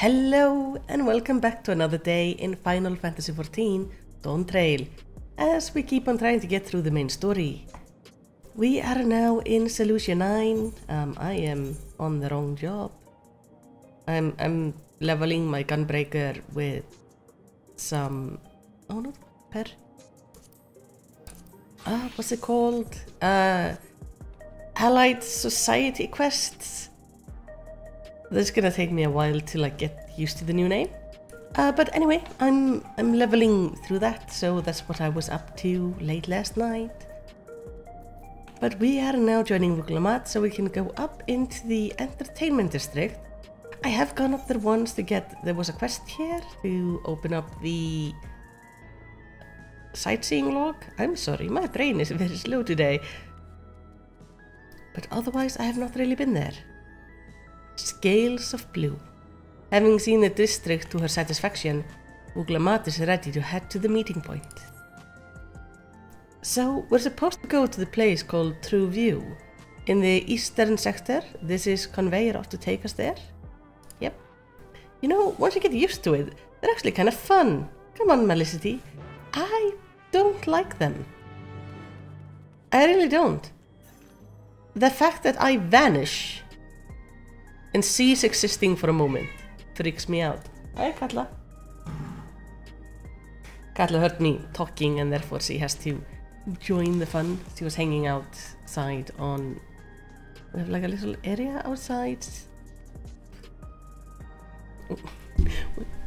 Hello and welcome back to another day in Final Fantasy XIV Dawntrail, as we keep on trying to get through the main story. We are now in Solution 9. I am on the wrong job. I'm leveling my gunbreaker with some... oh no, pepper. What's it called? Allied Society quests. This is gonna take me a while to like get used to the new name. But anyway, I'm leveling through that, so that's what I was up to late last night. But we are now joining Ruklamat, so we can go up into the entertainment district. I have gone up there once to get... there was a quest here to open up the sightseeing log. I'm sorry, my brain is very slow today. But otherwise, I have not really been there. Scales of Blue. Having seen the district to her satisfaction, Ruklamat is ready to head to the meeting point. So, we're supposed to go to the place called True View. In the eastern sector, this is conveyor ought to take us there. Yep. You know, once you get used to it, they're actually kind of fun. Come on, Malisity. I don't like them. I really don't. The fact that I vanish and cease existing for a moment freaks me out. Hi, Katla. Katla heard me talking and therefore she has to join the fun. She was hanging outside on... we have like a little area outside.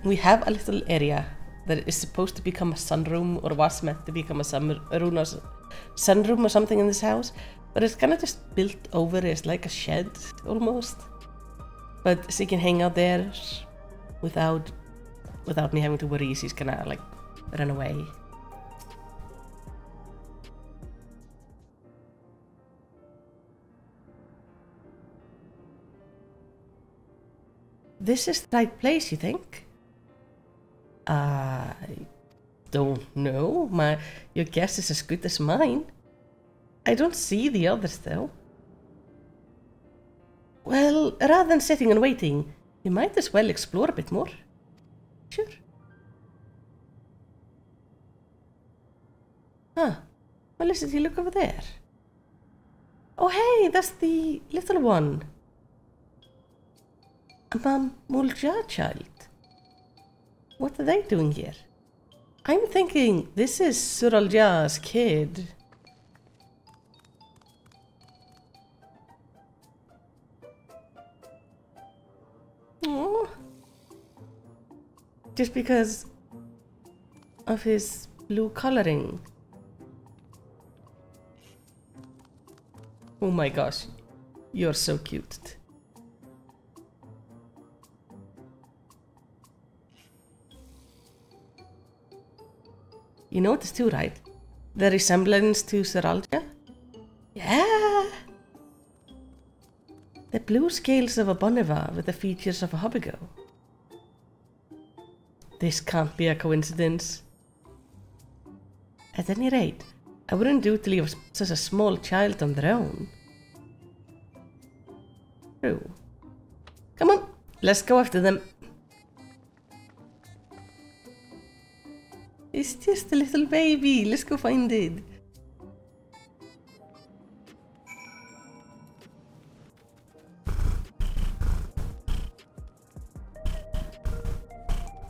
We have a little area that is supposed to become a sunroom, or was meant to become a sunroom or something in this house, but it's kind of just built over as like a shed almost. But she can hang out there without me having to worry she's gonna like run away. This is the right place, you think? I don't know. Your guess is as good as mine. I don't see the others though. Well, rather than sitting and waiting, we might as well explore a bit more. Sure. Huh. Well, listen, you look over there. Oh, hey, that's the little one. A Mulja child. What are they doing here? I'm thinking this is Suralja's kid. Aww. Just because of his blue coloring. Oh my gosh, you're so cute. You notice too, right? The resemblance to Suralja? Yeah! The blue scales of a Bonneva with the features of a Hobbigo. This can't be a coincidence. At any rate, I wouldn't do to leave such a small child on their own. True. Come on, let's go after them. It's just a little baby. Let's go find it.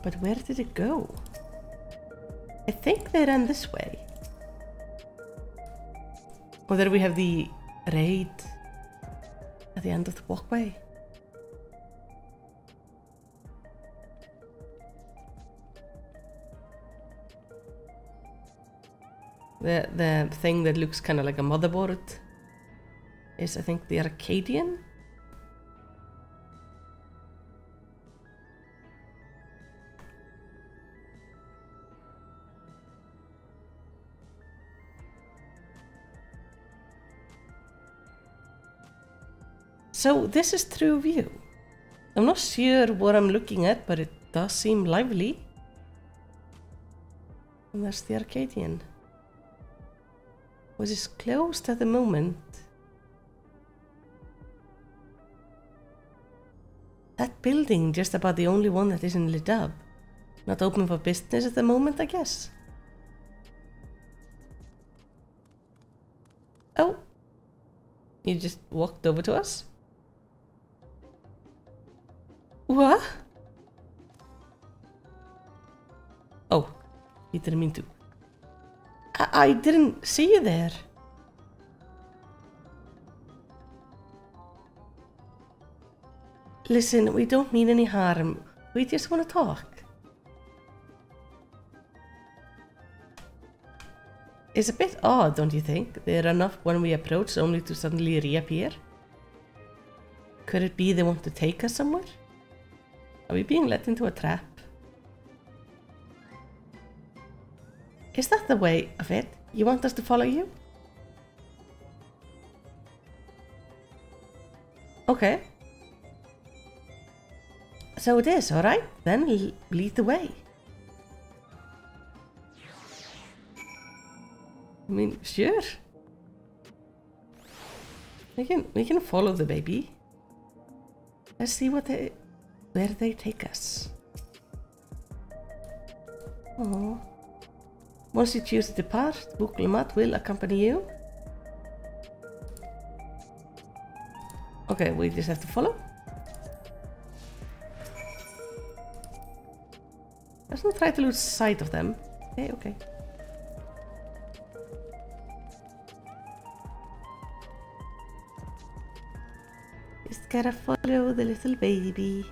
But where did it go? I think they ran this way. Or there we have the raid at the end of the walkway. The thing that looks kind of like a motherboard is, I think, the Arcadian. So this is True View. I'm not sure what I'm looking at, but it does seem lively. And there's the Arcadian, which is closed at the moment. That building just about the only one that isn't lit up. Not open for business at the moment, I guess. Oh. You just walked over to us? What? Oh, you didn't mean to. I didn't see you there. Listen, we don't mean any harm. We just want to talk. It's a bit odd, don't you think? They run off when we approach only to suddenly reappear. Could it be they want to take us somewhere? Are we being led into a trap? Is that the way of it? You want us to follow you? Okay. So it is, alright? Then lead the way. I mean, sure. We can follow the baby. Let's see where they take us. Oh. Once you choose to depart, Buklamat will accompany you. Okay, we just have to follow. Let's not try to lose sight of them. Okay, okay. Just gotta follow the little baby.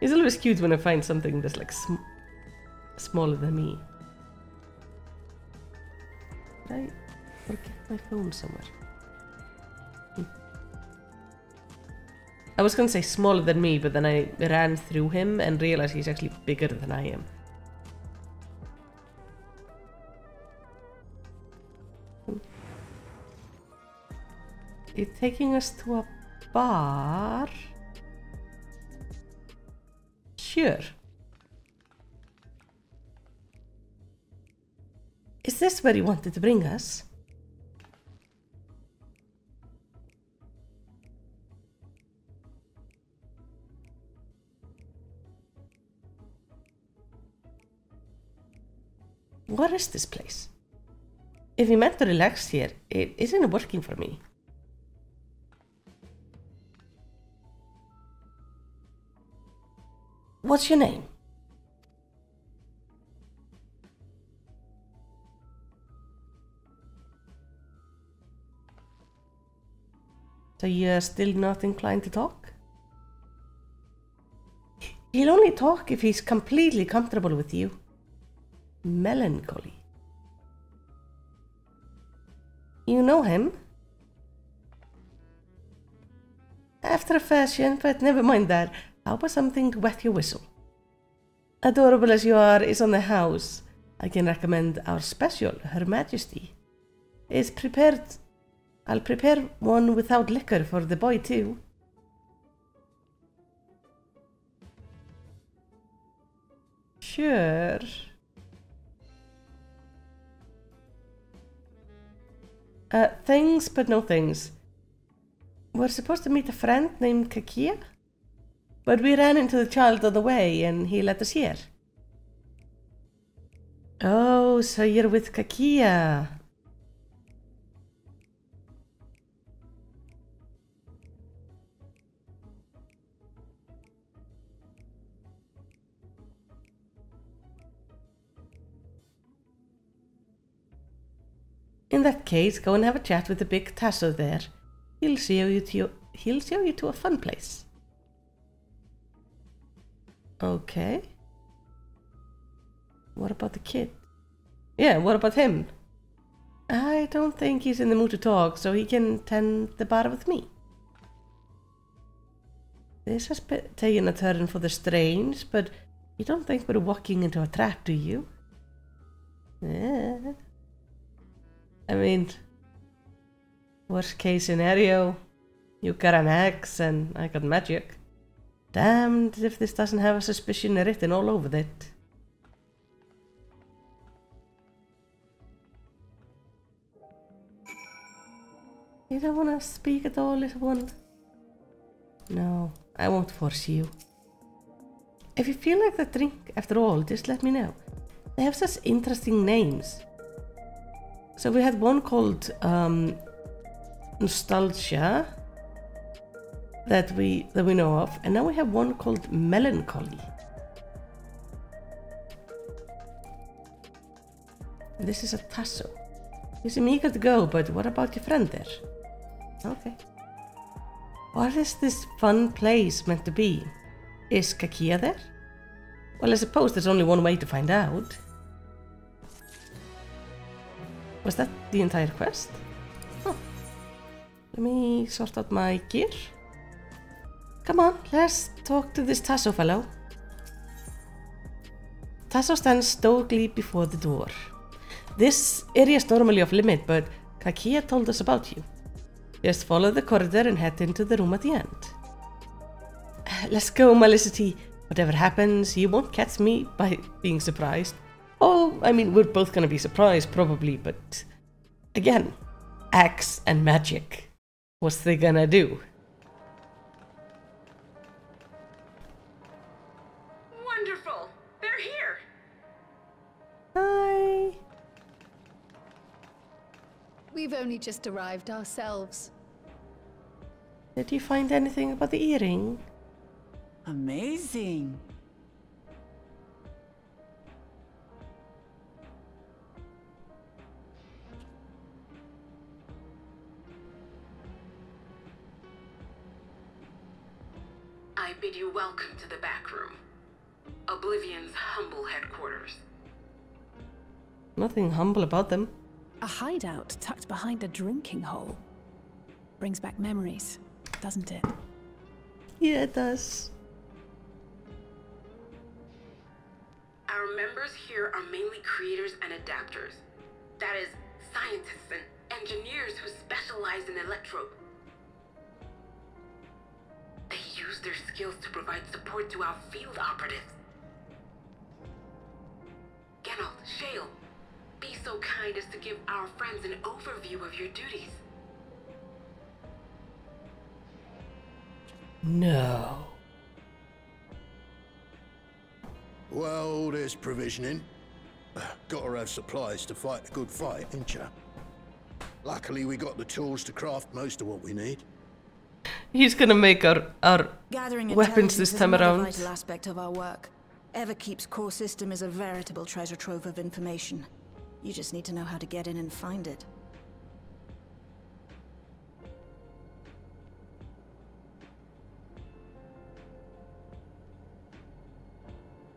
It's always cute when I find something that's like smaller than me. Did I forget my phone somewhere? I was gonna say smaller than me, but then I ran through him and realized he's actually bigger than I am. It's taking us to a bar. Sure. Is this where you wanted to bring us? What is this place? If you meant to relax here, it isn't working for me. What's your name? So you're still not inclined to talk? He'll only talk if he's completely comfortable with you. Melancholy. You know him? After a fashion, but never mind that. How about something to wet your whistle? Adorable as you are is on the house. I can recommend our special, Her Majesty. Is prepared. I'll prepare one without liquor for the boy too. Sure. Things but no things. We're supposed to meet a friend named Kakia, but we ran into the child on the way and he let us here. Oh, so you're with Kakia. In that case, go and have a chat with the big Tasso there. He'll show you to a fun place. Okay. What about the kid? Yeah, what about him? I don't think he's in the mood to talk, so he can tend the bar with me. This has taken a turn for the strange, but you don't think we're walking into a trap, do you? Yeah. I mean, worst case scenario, you got an axe and I got magic. Damned if this doesn't have a suspicion written all over it. You don't want to speak at all, little one? No, I won't force you. If you feel like that drink after all, just let me know. They have such interesting names. So we had one called Nostalgia that we know of, and now we have one called Melancholy. This is a tasso. You seem eager to go, but what about your friend there? Okay. What is this fun place meant to be? Is Kakia there? Well, I suppose there's only one way to find out. Was that the entire quest? Oh. Let me sort out my gear. Come on, let's talk to this Tasso fellow. Tasso stands stoically before the door. This area is normally off limit, but Kakia told us about you. Just follow the corridor and head into the room at the end. Let's go, Malisity. Whatever happens, you won't catch me by being surprised. Oh, I mean, we're both gonna be surprised, probably, but... Again, axe and magic. What's they gonna do? Wonderful! They're here! Hi! We've only just arrived ourselves. Did you find anything about the earring? Amazing! I bid you welcome to the back room. Oblivion's humble headquarters. Nothing humble about them. A hideout tucked behind a drinking hole. Brings back memories, doesn't it? Yeah, it does. Our members here are mainly creators and adapters. That is, scientists and engineers who specialize in electro. They use their skills to provide support to our field operatives. Geralt, Shale, be so kind as to give our friends an overview of your duties. No. Well, there's provisioning. Gotta have supplies to fight a good fight, ain't ya? Luckily, we got the tools to craft most of what we need. He's gonna make our Gathering weapons this time around. Vital aspect of our work. FFxiv's core system is a veritable treasure trove of information. You just need to know how to get in and find it.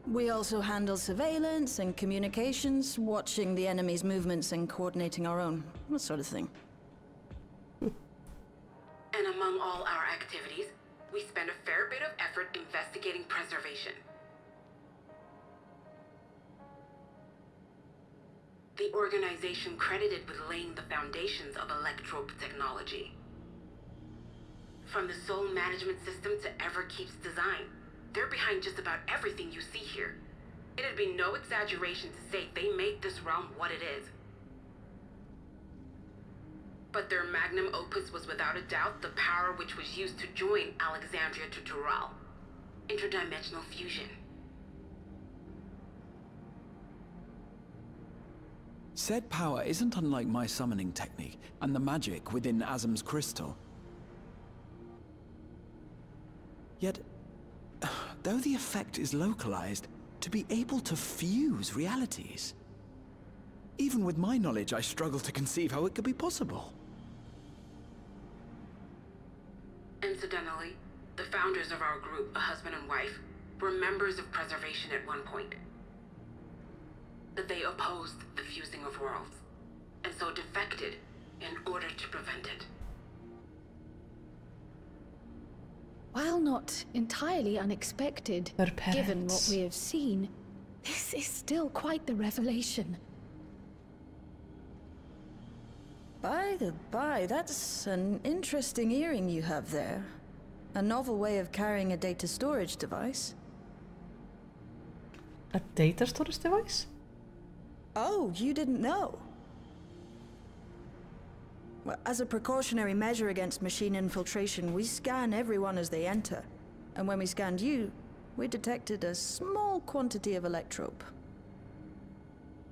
We also handle surveillance and communications, watching the enemy's movements and coordinating our own, that sort of thing. And among all our activities, we spend a fair bit of effort investigating preservation. The organization credited with laying the foundations of electrope technology. From the soul management system to FFxiv's design, they're behind just about everything you see here. It'd be no exaggeration to say they made this realm what it is. But their magnum opus was without a doubt the power which was used to join Alexandria to Tural. Interdimensional fusion. Said power isn't unlike my summoning technique and the magic within Azam's crystal. Yet, though the effect is localized, to be able to fuse realities. Even with my knowledge, I struggle to conceive how it could be possible. Incidentally, the founders of our group, a husband and wife, were members of preservation at one point. They opposed the fusing of worlds, and so defected in order to prevent it. While not entirely unexpected, given what we have seen, this is still quite the revelation. By the by, that's an interesting earring you have there. A novel way of carrying a data storage device. A data storage device? Oh, you didn't know? Well, as a precautionary measure against machine infiltration, we scan everyone as they enter. And when we scanned you, we detected a small quantity of electrope.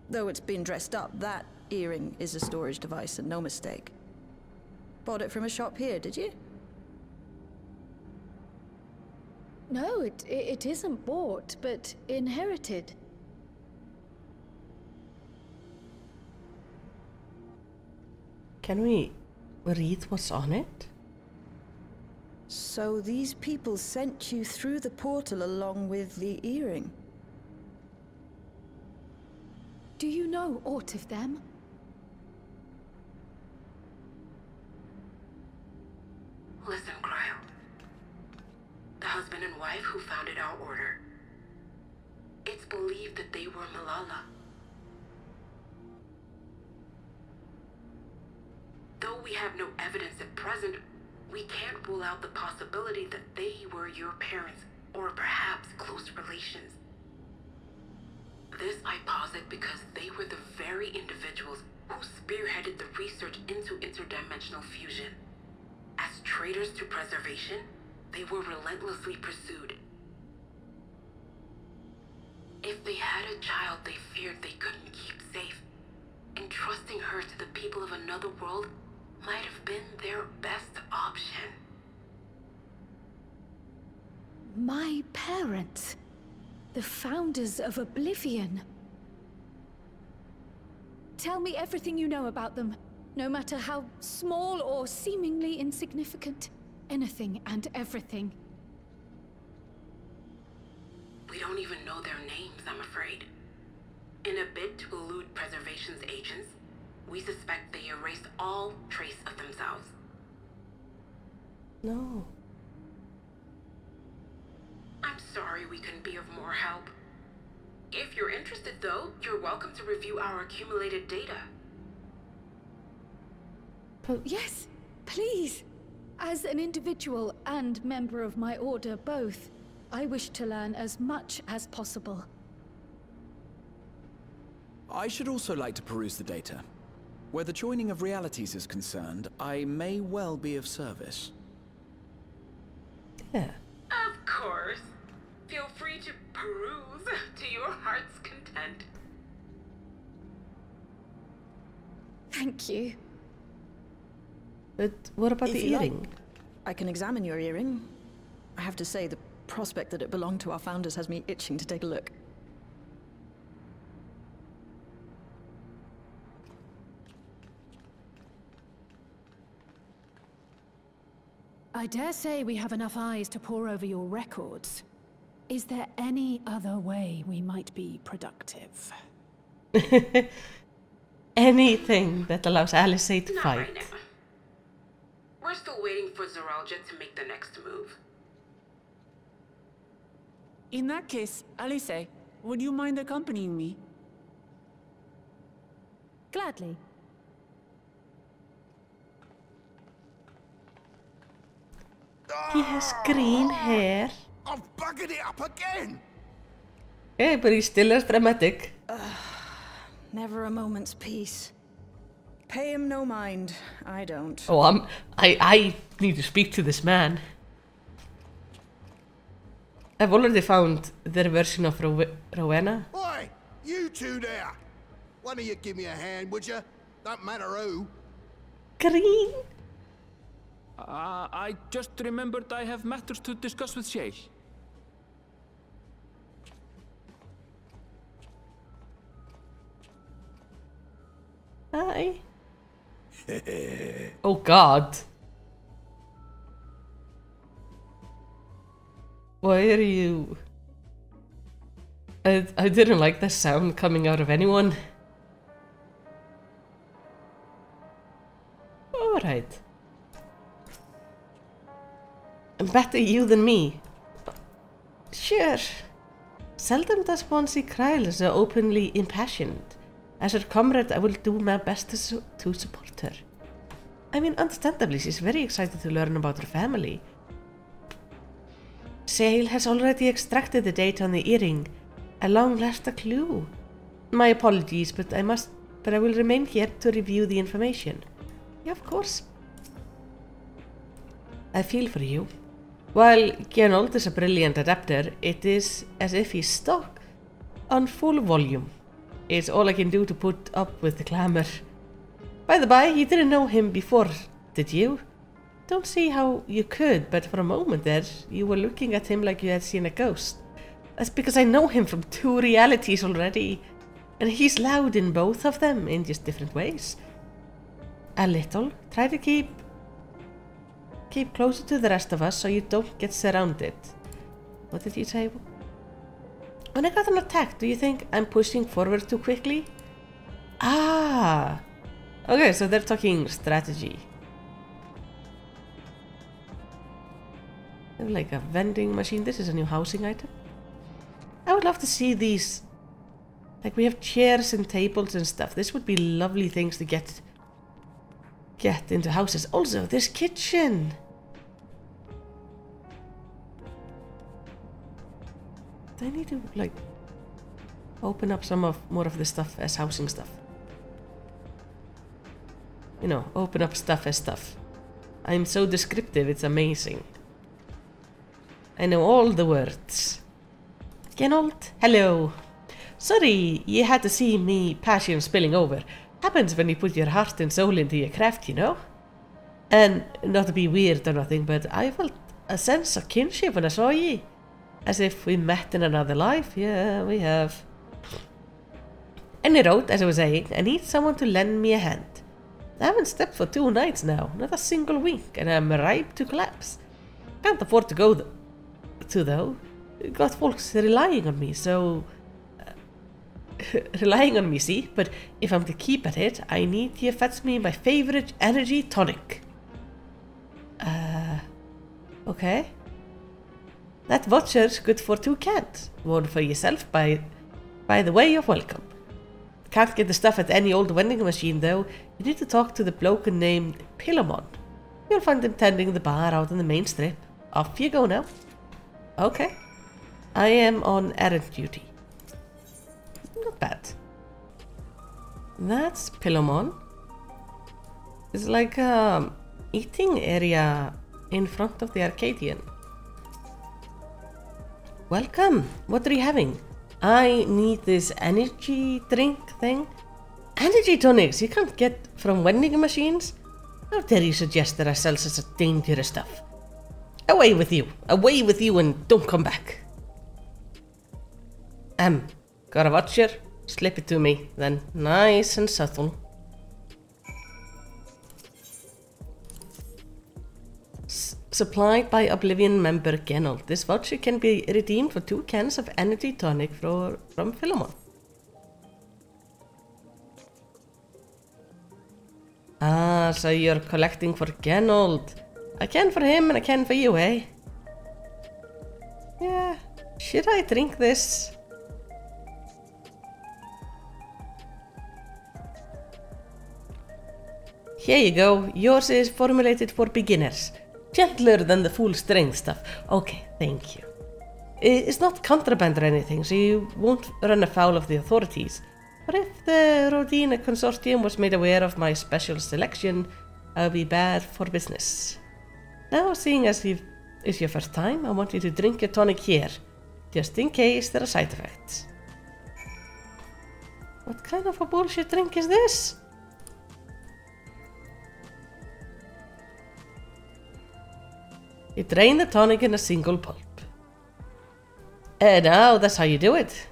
Though it's been dressed up, that earring is a storage device and no mistake. Bought it from a shop here, did you? No, it isn't bought, but inherited. Can we read what's on it? So these people sent you through the portal along with the earring? Do you know aught of them? Listen, Cryo. The husband and wife who founded our order. It's believed that they were Malala. Though we have no evidence at present, we can't rule out the possibility that they were your parents, or perhaps close relations. This I posit because they were the very individuals who spearheaded the research into interdimensional fusion. As traitors to preservation, they were relentlessly pursued. If they had a child they feared they couldn't keep safe, entrusting her to the people of another world might have been their best option. My parents, the founders of Oblivion. Tell me everything you know about them, no matter how small or seemingly insignificant. Anything and everything. We don't even know their names, I'm afraid. In a bid to elude preservation's agents, we suspect they erased all trace of themselves. No. I'm sorry we couldn't be of more help. If you're interested, though, you're welcome to review our accumulated data. Yes, please. As an individual and member of my order both, I wish to learn as much as possible. I should also like to peruse the data. Where the joining of realities is concerned, I may well be of service. Yeah. Of course. Feel free to peruse to your heart's content. Thank you. But what about If the you like, earring? I can examine your earring. I have to say, the prospect that it belonged to our founders has me itching to take a look. I dare say we have enough eyes to pore over your records. Is there any other way we might be productive? Anything that allows Alice to Not fight. right now. We're still waiting for Zeralja to make the next move. In that case, Alice, would you mind accompanying me? Gladly. He has green hair. I've buggered it up again! Hey, but he's still as dramatic. Never a moment's peace. Pay him no mind. I don't. Oh, I need to speak to this man. I've already found their version of Rowena. Oi! You two there! One of you give me a hand, would you? Don't matter who. Green. I just remembered I have matters to discuss with Shay. Hi. Oh God. Why are you... I didn't like the sound coming out of anyone. Alright. Better you than me. Sure. Seldom does one see Kryl so openly impassioned. As her comrade, I will do my best to support her. I mean, understandably, she's very excited to learn about her family. Sale has already extracted the data on the earring. At long last a clue. My apologies, but I will remain here to review the information. Yeah, of course. I feel for you. While Genold is a brilliant adapter, it is as if he's stuck on full volume. It's all I can do to put up with the clamor. By the by, you didn't know him before, did you? Don't see how you could, but for a moment there, you were looking at him like you had seen a ghost. That's because I know him from 2 realities already, and he's loud in both of them in just different ways. A little. Try to keep closer to the rest of us so you don't get surrounded. What did you say? When I got an attack, do you think I'm pushing forward too quickly? Ah! Okay, so they're talking strategy. They have like a vending machine. This is a new housing item. I would love to see these. Like, we have chairs and tables and stuff. This would be lovely things to get into houses. Also, this kitchen. I need to like open up more of this stuff as housing stuff. You know, open up stuff as stuff. I'm so descriptive, it's amazing. I know all the words. Genold, hello. Sorry, you had to see me passion spilling over. Happens when you put your heart and soul into your craft, you know? And not to be weird or nothing, but I felt a sense of kinship when I saw ye. As if we met in another life. Yeah, we have. Any road, as I was saying, I need someone to lend me a hand. I haven't stepped for 2 nights now, not a single wink, and I'm ripe to collapse. Can't afford to go though. Got folks relying on me, so... relying on me, see? But if I'm to keep at it, I need you to fetch me my favorite energy tonic. Okay. That voucher's good for 2 cans. One for yourself, by the way, you're welcome. Can't get the stuff at any old vending machine though. You need to talk to the bloke named Pilomon. You'll find him tending the bar out on the main strip. Off you go now. Okay. I am on errand duty. Not bad. That's Pilomon. It's like a eating area in front of the Arcadian. Welcome. What are you having? I need this energy drink thing. Energy tonics you can't get from vending machines? How dare you suggest that I sell such dangerous stuff? Away with you and don't come back. Got a voucher? Slip it to me, then. Nice and subtle. Supplied by Oblivion member Genold. This voucher can be redeemed for 2 cans of energy tonic from Philemon. Ah, so you're collecting for Genold. I can for him and I can for you, eh? Yeah, should I drink this? Here you go. Yours is formulated for beginners. Gentler than the full strength stuff. Okay, thank you. It's not contraband or anything, so you won't run afoul of the authorities. But if the Rodina Consortium was made aware of my special selection, I'll be bad for business. Now, seeing as it's your first time, I want you to drink your tonic here, just in case there are side effects. What kind of a bullshit drink is this? You drain the tonic in a single pulp. Now that's how you do it.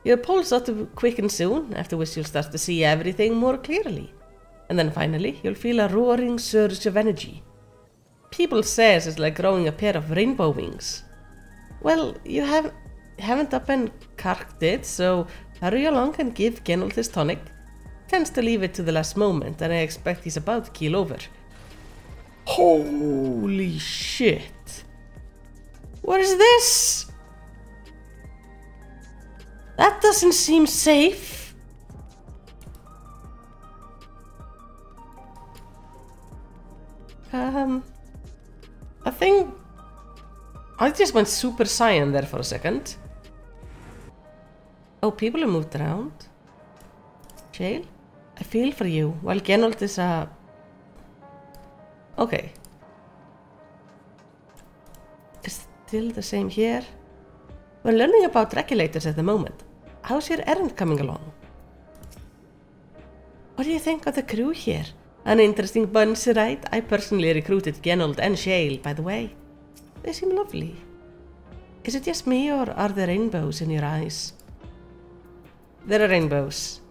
Your pulse ought to quicken soon, after which you'll start to see everything more clearly. And then finally, you'll feel a roaring surge of energy. People says it's like growing a pair of rainbow wings. Well, you haven't up and carked it, so hurry along and give Genold his tonic. Tends to leave it to the last moment, and I expect he's about to keel over. Holy shit! What is this? That doesn't seem safe. I think I just went Super Saiyan there for a second. Oh, people have moved around. Jail? I feel for you. While Genold is a Okay. It's still the same here. We're learning about regulators at the moment. How's your errand coming along? What do you think of the crew here? An interesting bunch, right? I personally recruited Genold and Shale, by the way. They seem lovely. Is it just me, or are there rainbows in your eyes? There are rainbows.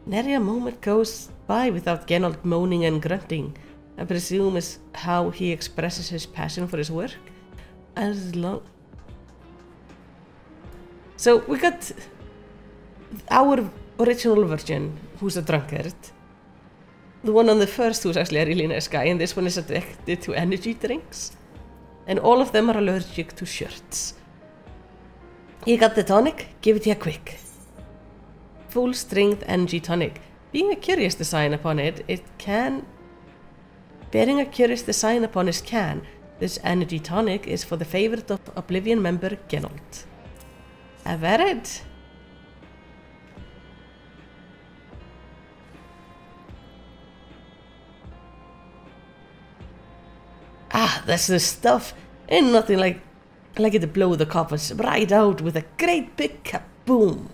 Nary a moment goes by without Genold moaning and grunting. I presume is how he expresses his passion for his work. As long... So we got our original version, who's a drunkard. The one on the first, who's actually a really nice guy, and this one is addicted to energy drinks. And all of them are allergic to shirts. You got the tonic? Give it here quick. Full strength energy tonic. Being a curious design upon it, bearing a curious design upon his can, this energy tonic is for the favorite of Oblivion member Genold. I've had it. Ah, that's the stuff. Ain't nothing like it to blow the coppers right out with a great big kaboom.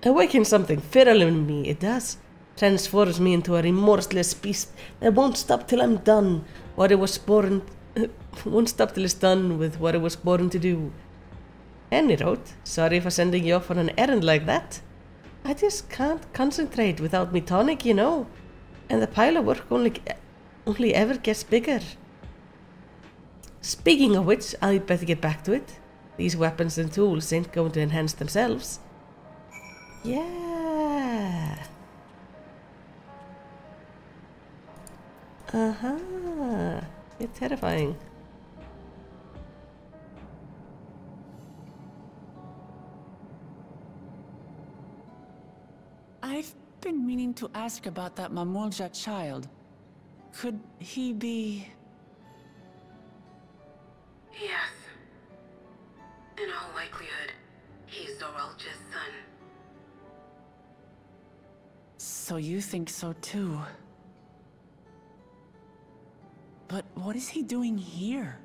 Awakens something feral in me, it does. Transforms me into a remorseless beast that won't stop till I'm done what it was born... won't stop till it's done with what it was born to do. Any road, sorry for sending you off on an errand like that. I just can't concentrate without me tonic, you know. And the pile of work only ever gets bigger. Speaking of which, I'd better get back to it. These weapons and tools ain't going to enhance themselves. Yeah. Uh-huh. You're terrifying. I've been meaning to ask about that Mamulja child. Could he be... Yes. In all likelihood, he's Zoralja's son. So you think so too? But what is he doing here?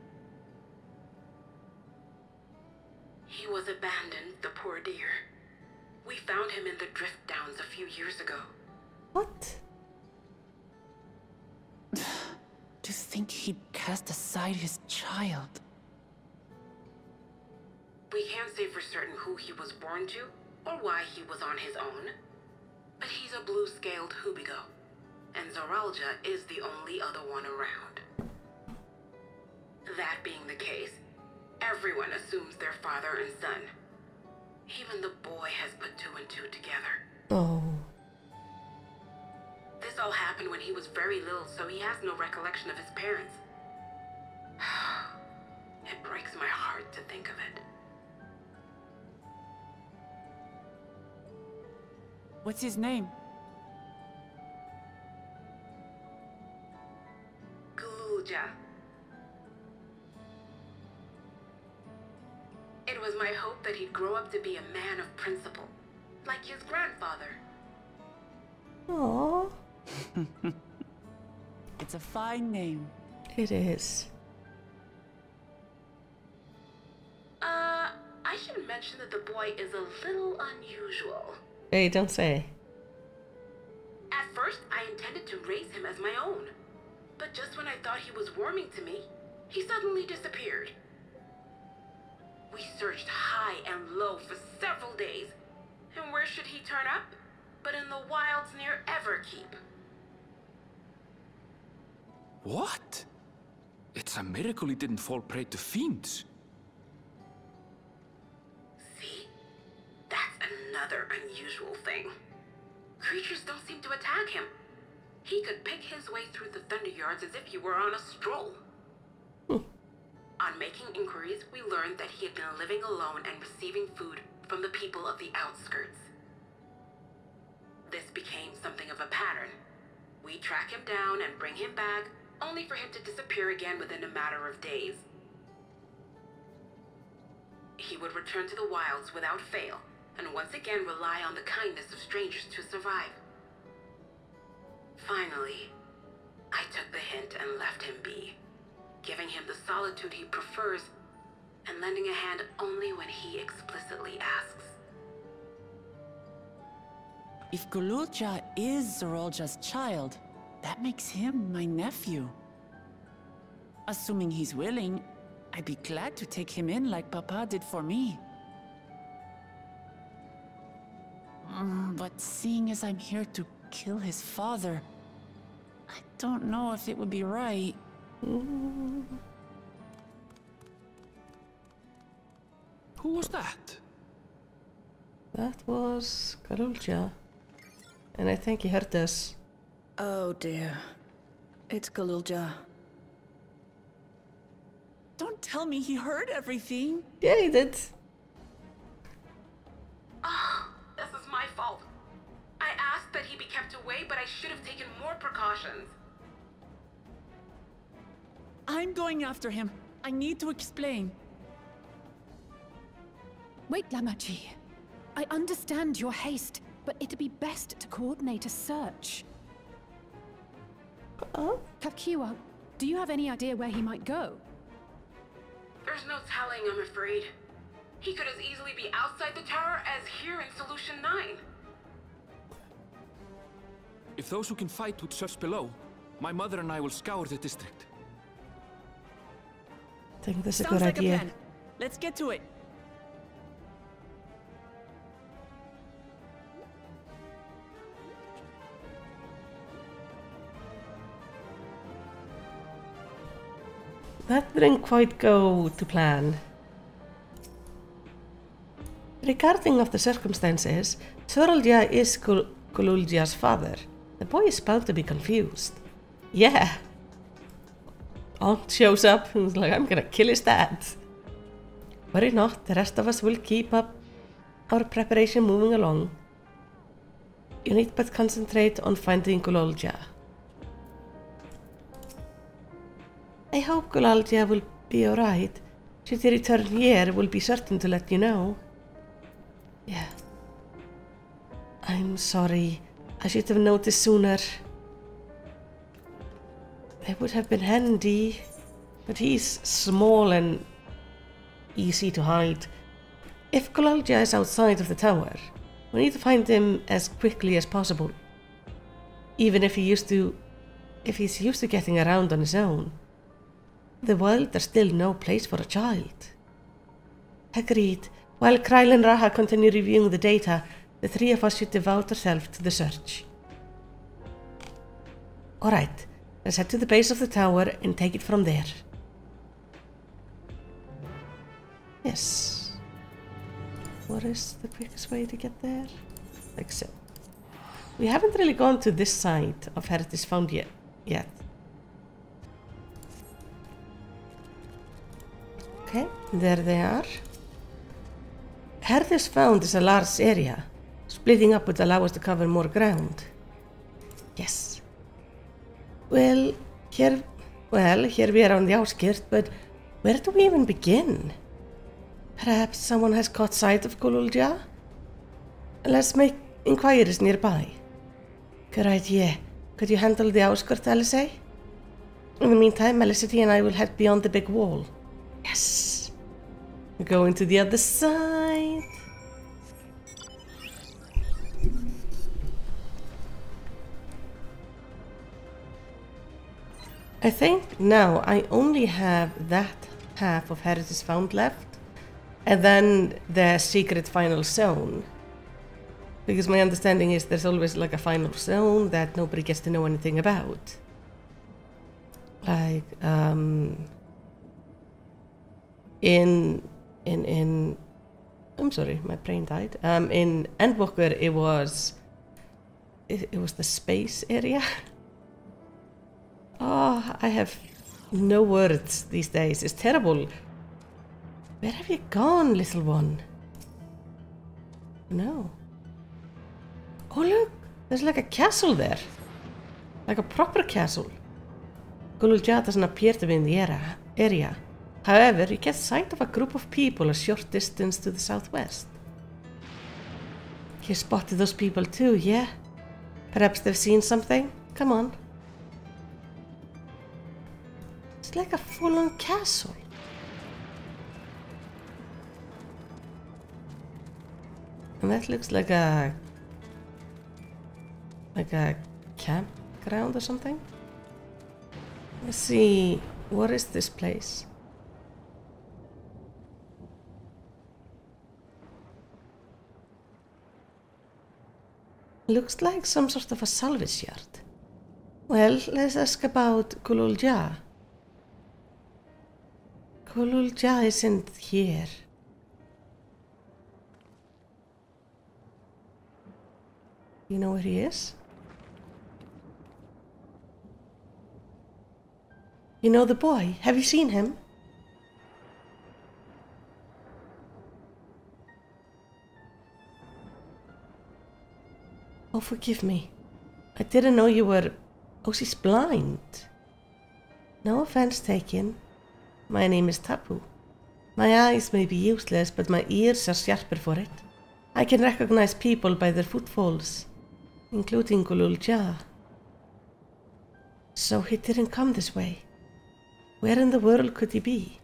He was abandoned, the poor dear. We found him in the drift downs a few years ago. What? To think he'd cast aside his child. We can't say for certain who he was born to, or why he was on his own. But he's a blue-scaled Hubigo, and Zoralja is the only other one around. That being the case, everyone assumes they're father and son. Even the boy has put two and two together. Oh. This all happened when he was very little, so he has no recollection of his parents. It breaks my heart to think of it. What's his name? Gulja. It was my hope that he'd grow up to be a man of principle, like his grandfather. Aww. It's a fine name. It is. I should mention that the boy is a little unusual. Hey, don't say. At first, I intended to raise him as my own. But just when I thought he was warming to me, he suddenly disappeared. We searched high and low for several days. And where should he turn up? But in the wilds near Everkeep. What? It's a miracle he didn't fall prey to fiends. See? That's another unusual thing. Creatures don't seem to attack him. He could pick his way through the Thunderyards as if he were on a stroll. On making inquiries, we learned that he had been living alone and receiving food from the people of the outskirts. This became something of a pattern. We track him down and bring him back, only for him to disappear again within a matter of days. He would return to the wilds without fail, and once again rely on the kindness of strangers to survive. Finally, I took the hint and left him be, giving him the solitude he prefers and lending a hand only when he explicitly asks. If Gululja is Zorolja's child, that makes him my nephew. Assuming he's willing, I'd be glad to take him in like Papa did for me. But seeing as I'm here to kill his father, I don't know if it would be right. Who was that? That was Gululja. And I think he hurt us. Oh dear. It's Gululja. Don't tell me he heard everything. Yeah, he did. Ah, this is my fault. I asked that he be kept away, but I should have taken more precautions. I'm going after him. I need to explain. Wait, Lamachi. I understand your haste, but it'd be best to coordinate a search. FFxiv, do you have any idea where he might go? There's no telling, I'm afraid. He could as easily be outside the tower as here in Solution 9. If those who can fight would search below, my mother and I will scour the district. I think that's a Sounds good like idea. a plan. Let's get to it. That didn't quite go to plan. Regarding of the circumstances, Zorolja is Gululja's father. The boy is bound to be confused. Yeah. Aunt shows up and is like, I'm gonna kill his dad. Worry not, the rest of us will keep up our preparation moving along. You need but concentrate on finding Gululja. I hope Gululja will be alright. Should he return here, we'll be certain to let you know. Yeah. I'm sorry. I should have noticed sooner. It would have been handy, but he's small and easy to hide. If Gululja is outside of the tower, we need to find him as quickly as possible. Even if he's used to getting around on his own. The wild, there's still no place for a child. Agreed. While Kryl and Raha continue reviewing the data, the three of us should devote ourselves to the search. Alright, let's head to the base of the tower and take it from there. Yes. What is the quickest way to get there? Like so. We haven't really gone to this side of Heritage Found yet. Okay, there they are. Heritage Found is a large area. Splitting up would allow us to cover more ground. Yes. Well, here we are on the outskirts, but where do we even begin? Perhaps someone has caught sight of Gululja? Let's make inquiries nearby. Good idea. Could you handle the outskirts, Alisei? In the meantime, Malisity and I will head beyond the big wall. Yes. We're going to the other side. I think now I only have that half of Heritage Found left, and then the secret final zone. Because my understanding is there's always like a final zone that nobody gets to know anything about. Like, I'm sorry, my brain died. In Endwalker, it was the space area. Oh, I have no words these days. It's terrible. Where have you gone, little one? No. Oh look, there's like a castle there. Like a proper castle. Gululja doesn't appear to be in the area. However, you get sight of a group of people a short distance to the southwest. You spotted those people too, yeah? Perhaps they've seen something? Come on. like a full-on castle. And that looks like a campground or something. Let's see, what is this place? Looks like some sort of a salvage yard. Well, let's ask about Kululja. Kululja isn't here. You know where he is? You know the boy? Have you seen him? Oh, forgive me. I didn't know you were... Oh, she's blind. No offense taken. My name is Tapu. My eyes may be useless, but my ears are sharper for it. I can recognize people by their footfalls, including Kululja. So he didn't come this way. Where in the world could he be?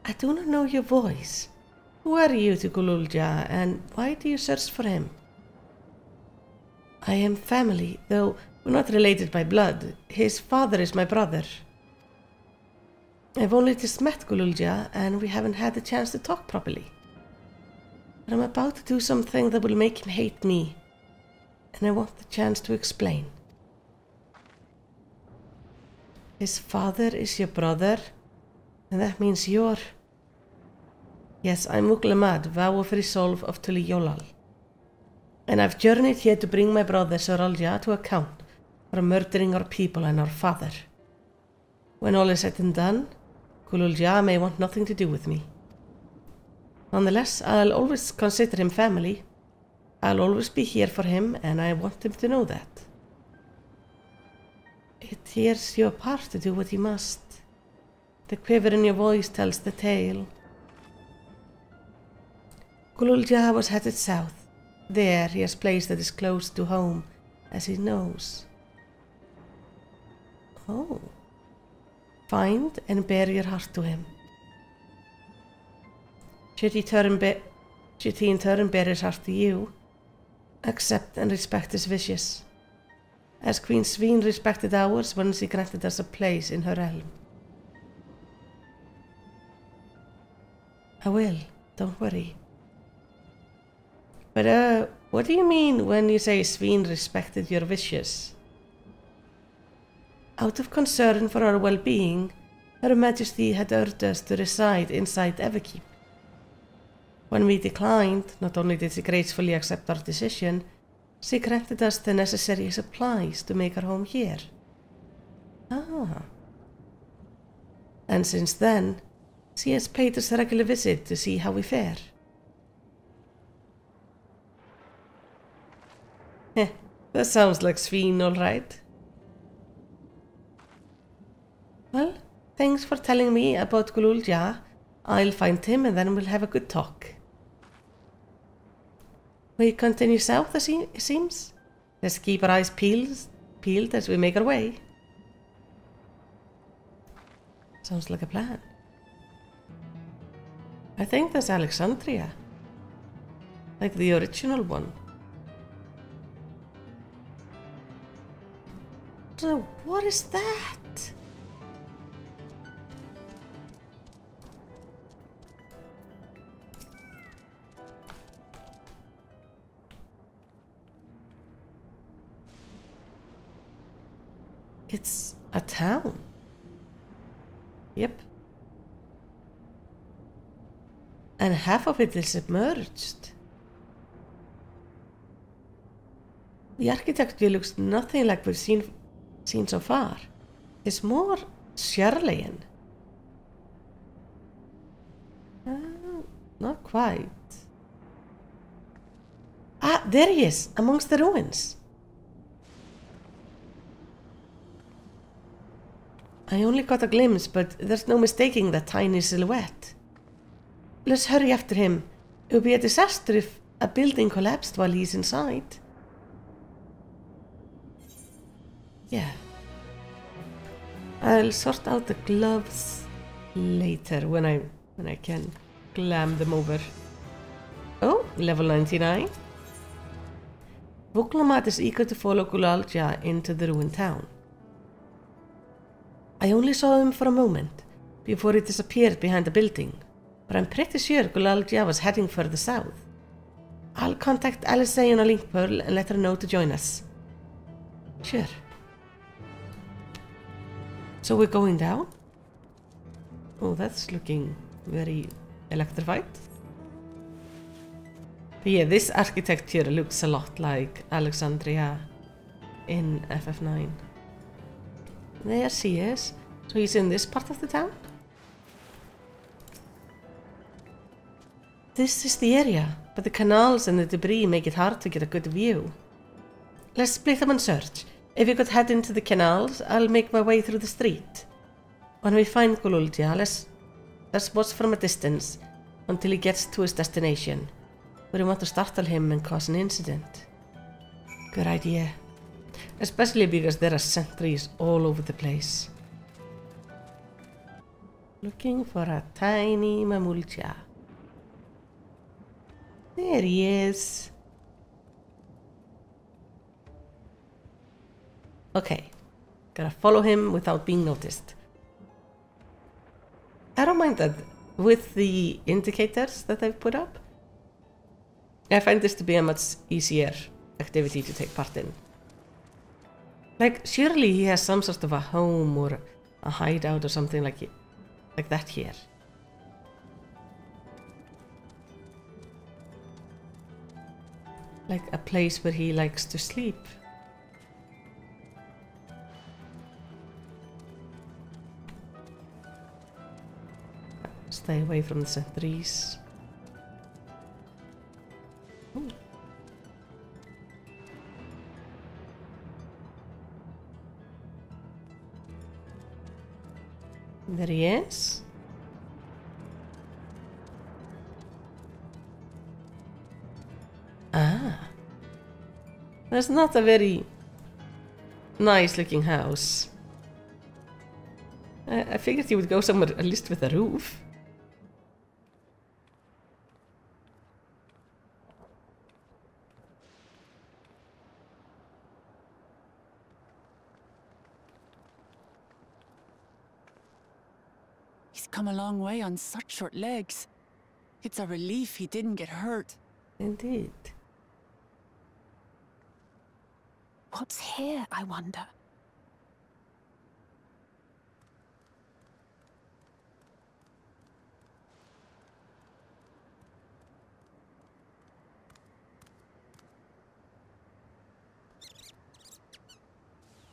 I do not know your voice. Who are you to Kululja, and why do you search for him? I am family, though we're not related by blood. His father is my brother. I've only just met Kululja, and we haven't had the chance to talk properly. But I'm about to do something that will make him hate me, and I want the chance to explain. His father is your brother, and that means you're... Yes, I'm Muklamad, vow of resolve of Tuli Yolal. And I've journeyed here to bring my brother Soralja to account for murdering our people and our father. When all is said and done, Kululja may want nothing to do with me. Nonetheless, I'll always consider him family. I'll always be here for him, and I want him to know that. It tears you apart to do what you must. The quiver in your voice tells the tale. Kululja was headed south. There he has a place that is close to home, as he knows. Oh. Find and bear your heart to him. Should he in turn bear his heart to you, accept and respect his wishes, as Queen Sveen respected ours when she granted us a place in her realm. I will, don't worry. But what do you mean when you say Sveen respected your wishes? Out of concern for our well-being, Her Majesty had urged us to reside inside FFxiv. When we declined, not only did she gracefully accept our decision, she granted us the necessary supplies to make our home here. Ah. And since then, she has paid us a regular visit to see how we fare. Heh, that sounds like Sveen, all right. Well, thanks for telling me about Kululja. I'll find him and then we'll have a good talk. We continue south, it seems. Let's keep our eyes peeled as we make our way. Sounds like a plan. I think that's Alexandria. Like the original one. So, what is that? It's a town. Yep. And half of it is submerged. The architecture looks nothing like we've seen so far. It's more Charleyan. Not quite. Ah, there he is, amongst the ruins. I only got a glimpse, but there's no mistaking that tiny silhouette. Let's hurry after him. It would be a disaster if a building collapsed while he's inside. Yeah. I'll sort out the gloves later when I can glam them over. Oh, level 99. Vuklamat is eager to follow Gulalja into the ruined town. I only saw him for a moment before he disappeared behind a building, but I'm pretty sure Gulalja was heading further south. I'll contact Alisay on a link pearl and let her know to join us. Sure. So we're going down? Oh, that's looking very electrified. But yeah, this architecture looks a lot like Alexandria in FF9. There she is. So he's in this part of the town? This is the area, but the canals and the debris make it hard to get a good view. Let's split them and search. If you could head into the canals, I'll make my way through the street. When we find Gulalja, let's watch from a distance until he gets to his destination. We don't want to startle him and cause an incident. Good idea. Especially because there are sentries all over the place. Looking for a tiny Mamulja. There he is. Okay. Gotta follow him without being noticed. I don't mind that with the indicators that I've put up. I find this to be a much easier activity to take part in. Like, surely he has some sort of a home or a hideout or something like that here. Like a place where he likes to sleep. Stay away from the sentries. Ooh. There he is. Ah. That's not a very nice looking house. I figured he would go somewhere at least with a roof. He's come a long way on such short legs. It's a relief he didn't get hurt. Indeed. What's here, I wonder?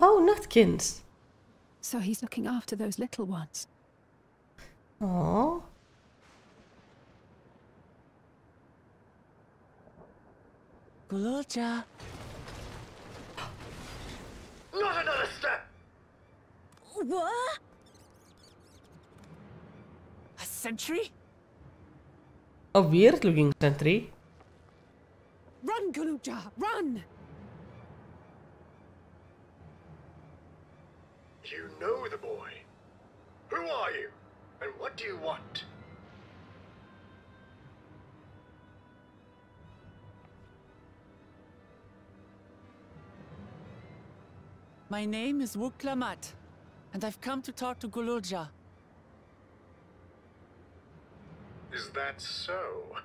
Oh, Nutkins. So he's looking after those little ones. Aww. Gulalja. Not another step! What? A sentry? A weird looking sentry. Run, Gulalja, run! You know the boy. Who are you? And what do you want? My name is Vuklamat, and I've come to talk to Gulalja. Is that so?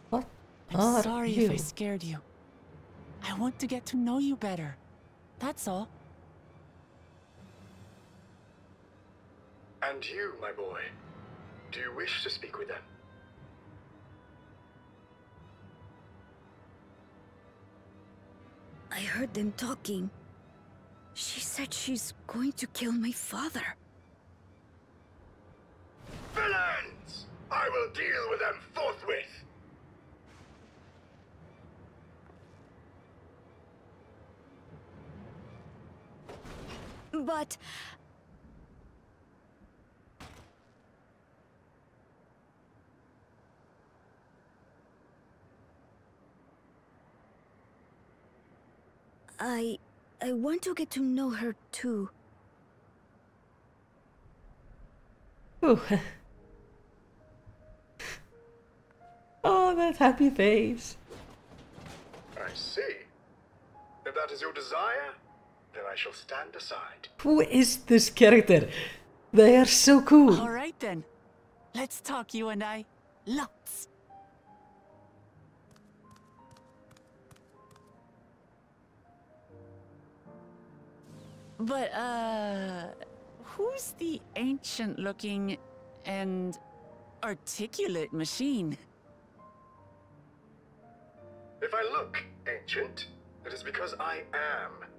What I'm are sorry you? if I scared you. I want to get to know you better. That's all. And you, my boy, do you wish to speak with them? I heard them talking. She said she's going to kill my father. Villains! I will deal with them forthwith! But... I want to get to know her too. Ooh. Oh, that happy face. I see. If that is your desire, then I shall stand aside. Who is this character? They are so cool. All right then. Let's talk, you and I. Lots. But, who's the ancient-looking and articulate machine? If I look ancient, it is because I am.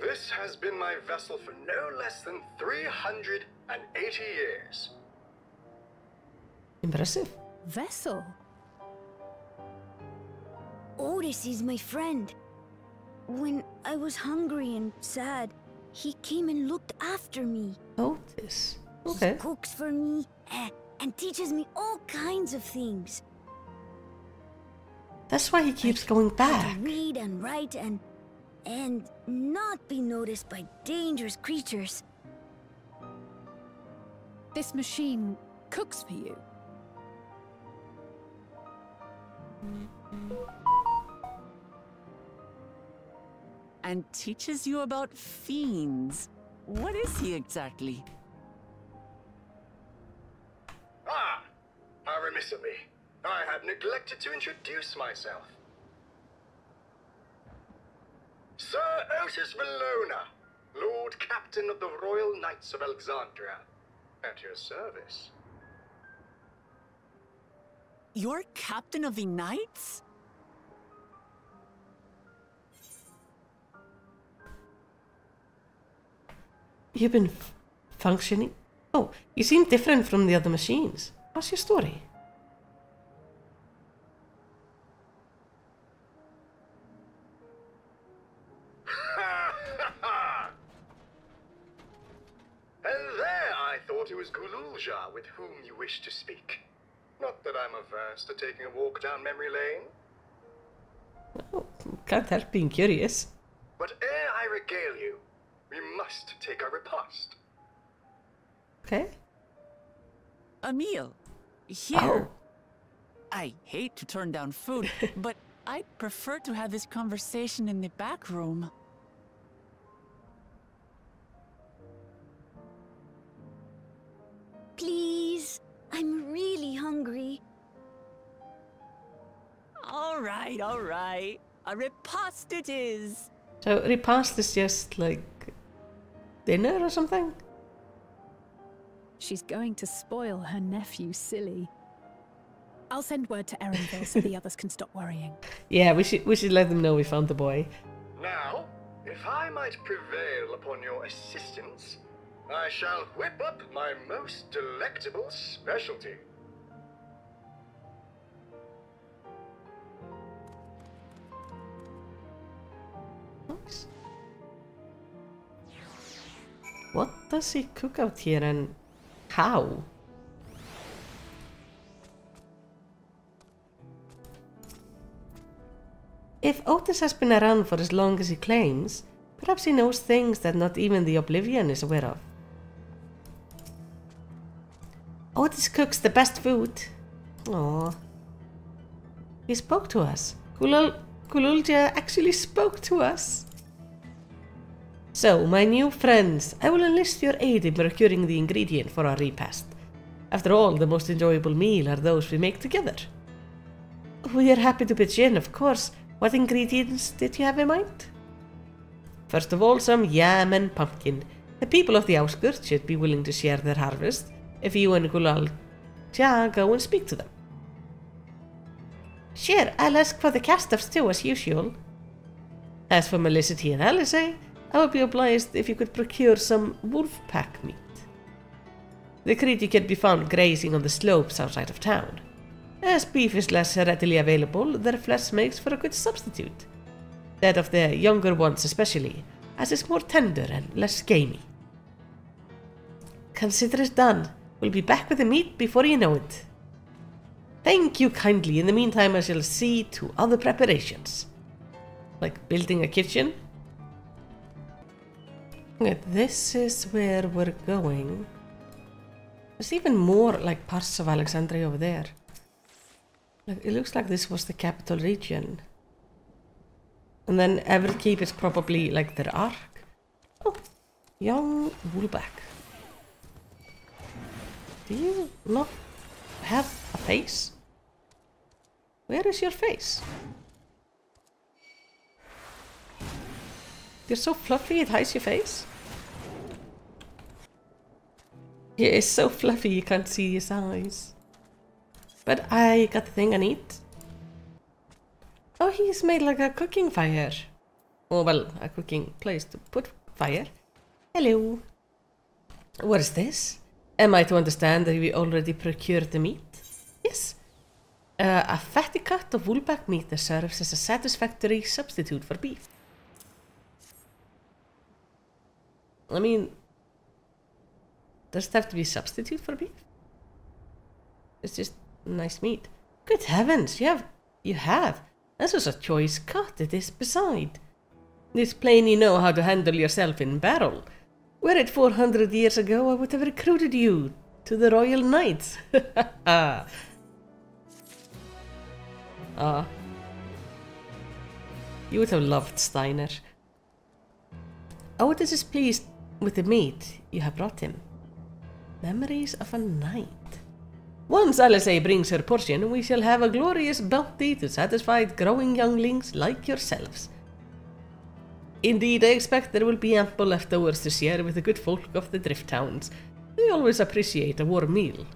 This has been my vessel for no less than 380 years. Impressive. Vessel? Otis is my friend. When I was hungry and sad, he came and looked after me. Otis. Okay. He cooks for me and teaches me all kinds of things. That's why he keeps going How back. to read and write and not be noticed by dangerous creatures. This machine cooks for you? And teaches you about fiends. What is he exactly? Ah! How remiss of me. I had neglected to introduce myself. Sir Otis Valona, Lord Captain of the Royal Knights of Alexandria. At your service. You're Captain of the Knights? You've been functioning? Oh, you seem different from the other machines. What's your story? And there I thought it was Gululja with whom you wish to speak. Not that I'm averse to taking a walk down memory lane. Oh, can't help being curious. But ere I regale you, we must take a repast. Okay. A meal. Here. Oh. I hate to turn down food, but I'd prefer to have this conversation in the back room. Please, I'm really hungry. All right. A repast it is. So repast is just like dinner or something? She's going to spoil her nephew silly. I'll send word to Erenville so the others can stop worrying. Yeah, we should let them know we found the boy. Now, if I might prevail upon your assistance, I shall whip up my most delectable specialty. Nice. What does he cook out here and how? If Otis has been around for as long as he claims, perhaps he knows things that not even the Oblivion is aware of. Otis cooks the best food. Aww. He spoke to us. Gululja actually spoke to us. So, my new friends, I will enlist your aid in procuring the ingredient for our repast. After all, the most enjoyable meal are those we make together. We are happy to pitch in, of course. What ingredients did you have in mind? First of all, some yam and pumpkin. The people of the outskirts should be willing to share their harvest if you and Gululja go and speak to them. Sure, I'll ask for the castaffs too, as usual. As for Malisity and Alizé, I would be obliged if you could procure some wolf pack meat. The creature can be found grazing on the slopes outside of town. As beef is less readily available, their flesh makes for a good substitute. That of the younger ones especially, as it's more tender and less gamey. Consider it done. We'll be back with the meat before you know it. Thank you kindly. In the meantime, I shall see to other preparations. Like building a kitchen. Okay, this is where we're going. There's even more like parts of Alexandria over there. Like, it looks like this was the capital region. And then FFxiv is probably like their arc. Oh, young Woolback. Do you not have a face? Where is your face? You're so fluffy it hides your face? Yeah, it's so fluffy you can't see his eyes. But I got the thing I need. Oh, he's made like a cooking fire. Oh, well, a cooking place to put fire. Hello. What is this? Am I to understand that we already procured the meat? Yes. A fatty cut of woolback meat that serves as a satisfactory substitute for beef. I mean, does it have to be a substitute for beef? It's just nice meat. Good heavens, you have. This was a choice cut, it is beside. It's plain you know how to handle yourself in battle. Were it 400 years ago, I would have recruited you to the Royal Knights. You would have loved Steiner. Otis is pleased with the meat you have brought him. Memories of a night. Once Alizé brings her portion, we shall have a glorious bounty to satisfy growing younglings like yourselves. Indeed, I expect there will be ample leftovers to share with the good folk of the drift towns. They always appreciate a warm meal.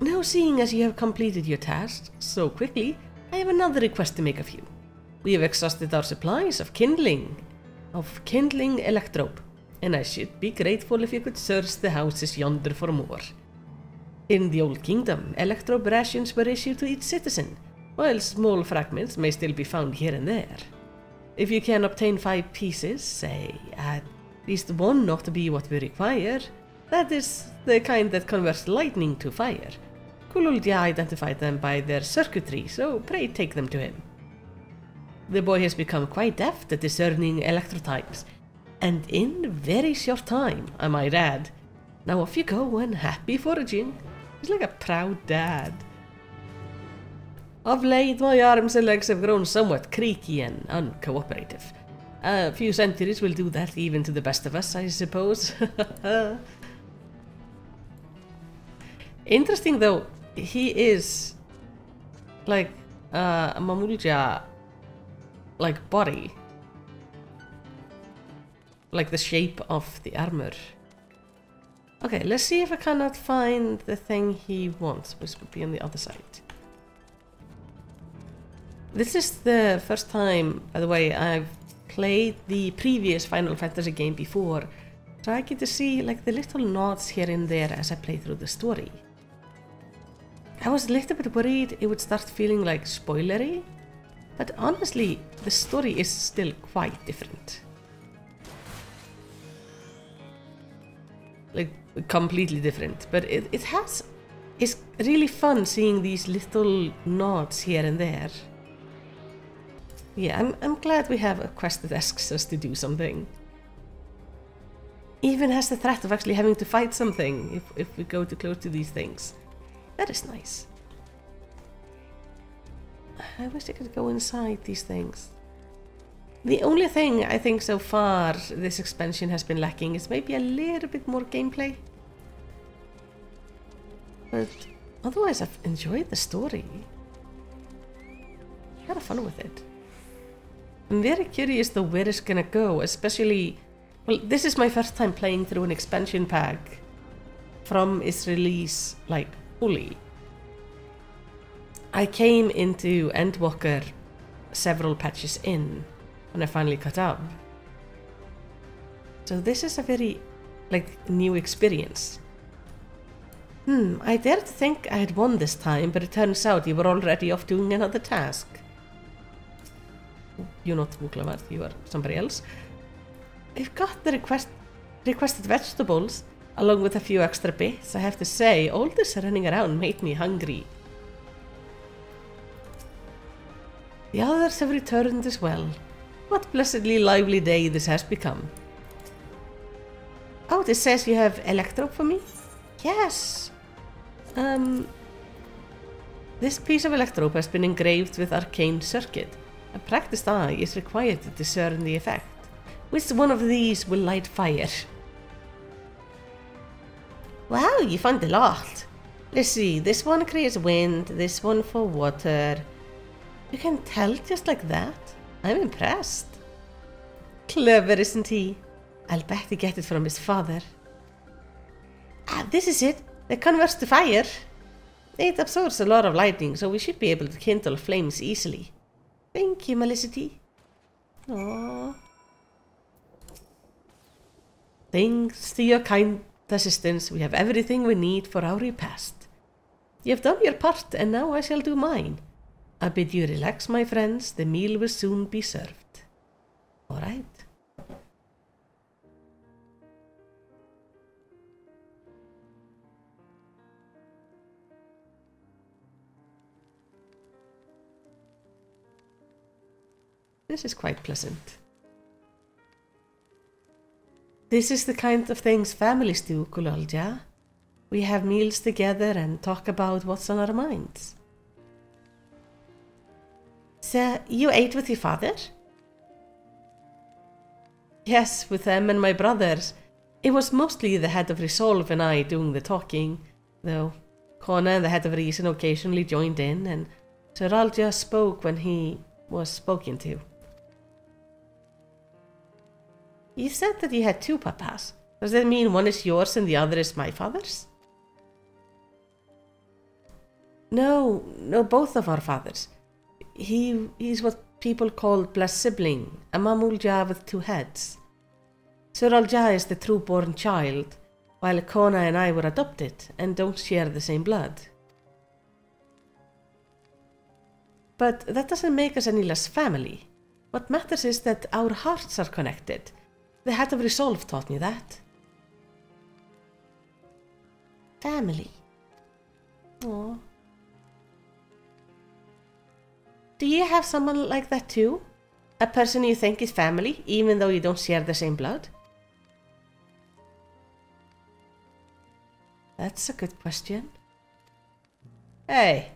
Now, seeing as you have completed your task so quickly, I have another request to make of you. We have exhausted our supplies of kindling electrope, and I should be grateful if you could search the houses yonder for more. In the Old Kingdom, electrope rations were issued to each citizen, while small fragments may still be found here and there. If you can obtain 5 pieces, say, at least one not to be what we require, that is the kind that converts lightning to fire. Kululja identified them by their circuitry, so pray take them to him. The boy has become quite apt at discerning electrotypes, and in very short time, I might add. Now off you go and happy foraging. He's like a proud dad. Of late, my arms and legs have grown somewhat creaky and uncooperative. A few centuries will do that even to the best of us, I suppose. Interesting though, he is like a Mamulja like body. Like the shape of the armor. Okay, let's see if I cannot find the thing he wants, which would be on the other side. This is the first time, by the way, I've played the previous Final Fantasy game before, so I get to see like the little nods here and there as I play through the story. I was a little bit worried it would start feeling like spoilery, but honestly, the story is still quite different. Like, completely different, but it's really fun seeing these little nods here and there. Yeah, I'm glad we have a quest that asks us to do something. Even has the threat of actually having to fight something if we go too close to these things. That is nice. I wish I could go inside these things. The only thing I think so far this expansion has been lacking is maybe a little bit more gameplay. But otherwise I've enjoyed the story. Had a fun with it. I'm very curious though where it's gonna go, especially... Well, this is my first time playing through an expansion pack from its release, like, fully. I came into Endwalker several patches in when I finally caught up. So this is a very, like, new experience. I dared to think I had won this time, but it turns out you were already off doing another task. You're not Wuklavat, you are somebody else. I've got the requested vegetables, along with a few extra bits. I have to say, all this running around made me hungry. The others have returned as well. What blessedly lively day this has become. Oh, this says you have electrode for me? Yes! This piece of electrode has been engraved with arcane circuit. A practiced eye is required to discern the effect. Which one of these will light fire? Wow, you found a lot! Let's see, this one creates wind, this one for water. You can tell just like that? I'm impressed. Clever, isn't he? I'll bet he get it from his father. Ah, this is it. It converts to fire. It absorbs a lot of lightning, so we should be able to kindle flames easily. Thank you, Malisity. Aww. Thanks to your kind assistance, we have everything we need for our repast. You have done your part, and now I shall do mine. I bid you relax, my friends. The meal will soon be served. All right. This is quite pleasant. This is the kind of things families do, Kulolja. We have meals together and talk about what's on our minds. So, you ate with your father? Yes, with them and my brothers. It was mostly the head of Resolve and I doing the talking, though Connor and the head of Reason occasionally joined in, and Seralja spoke when he was spoken to. You said that you had two papas. Does that mean one is yours and the other is my father's? No, both of our fathers. He's what people call blessed sibling, a Mamulja with two heads. Seralja is the true-born child, while Kona and I were adopted and don't share the same blood. But that doesn't make us any less family. What matters is that our hearts are connected. The head of Resolve taught me that. Family. Aww. Do you have someone like that too? A person you think is family, even though you don't share the same blood? That's a good question. Hey.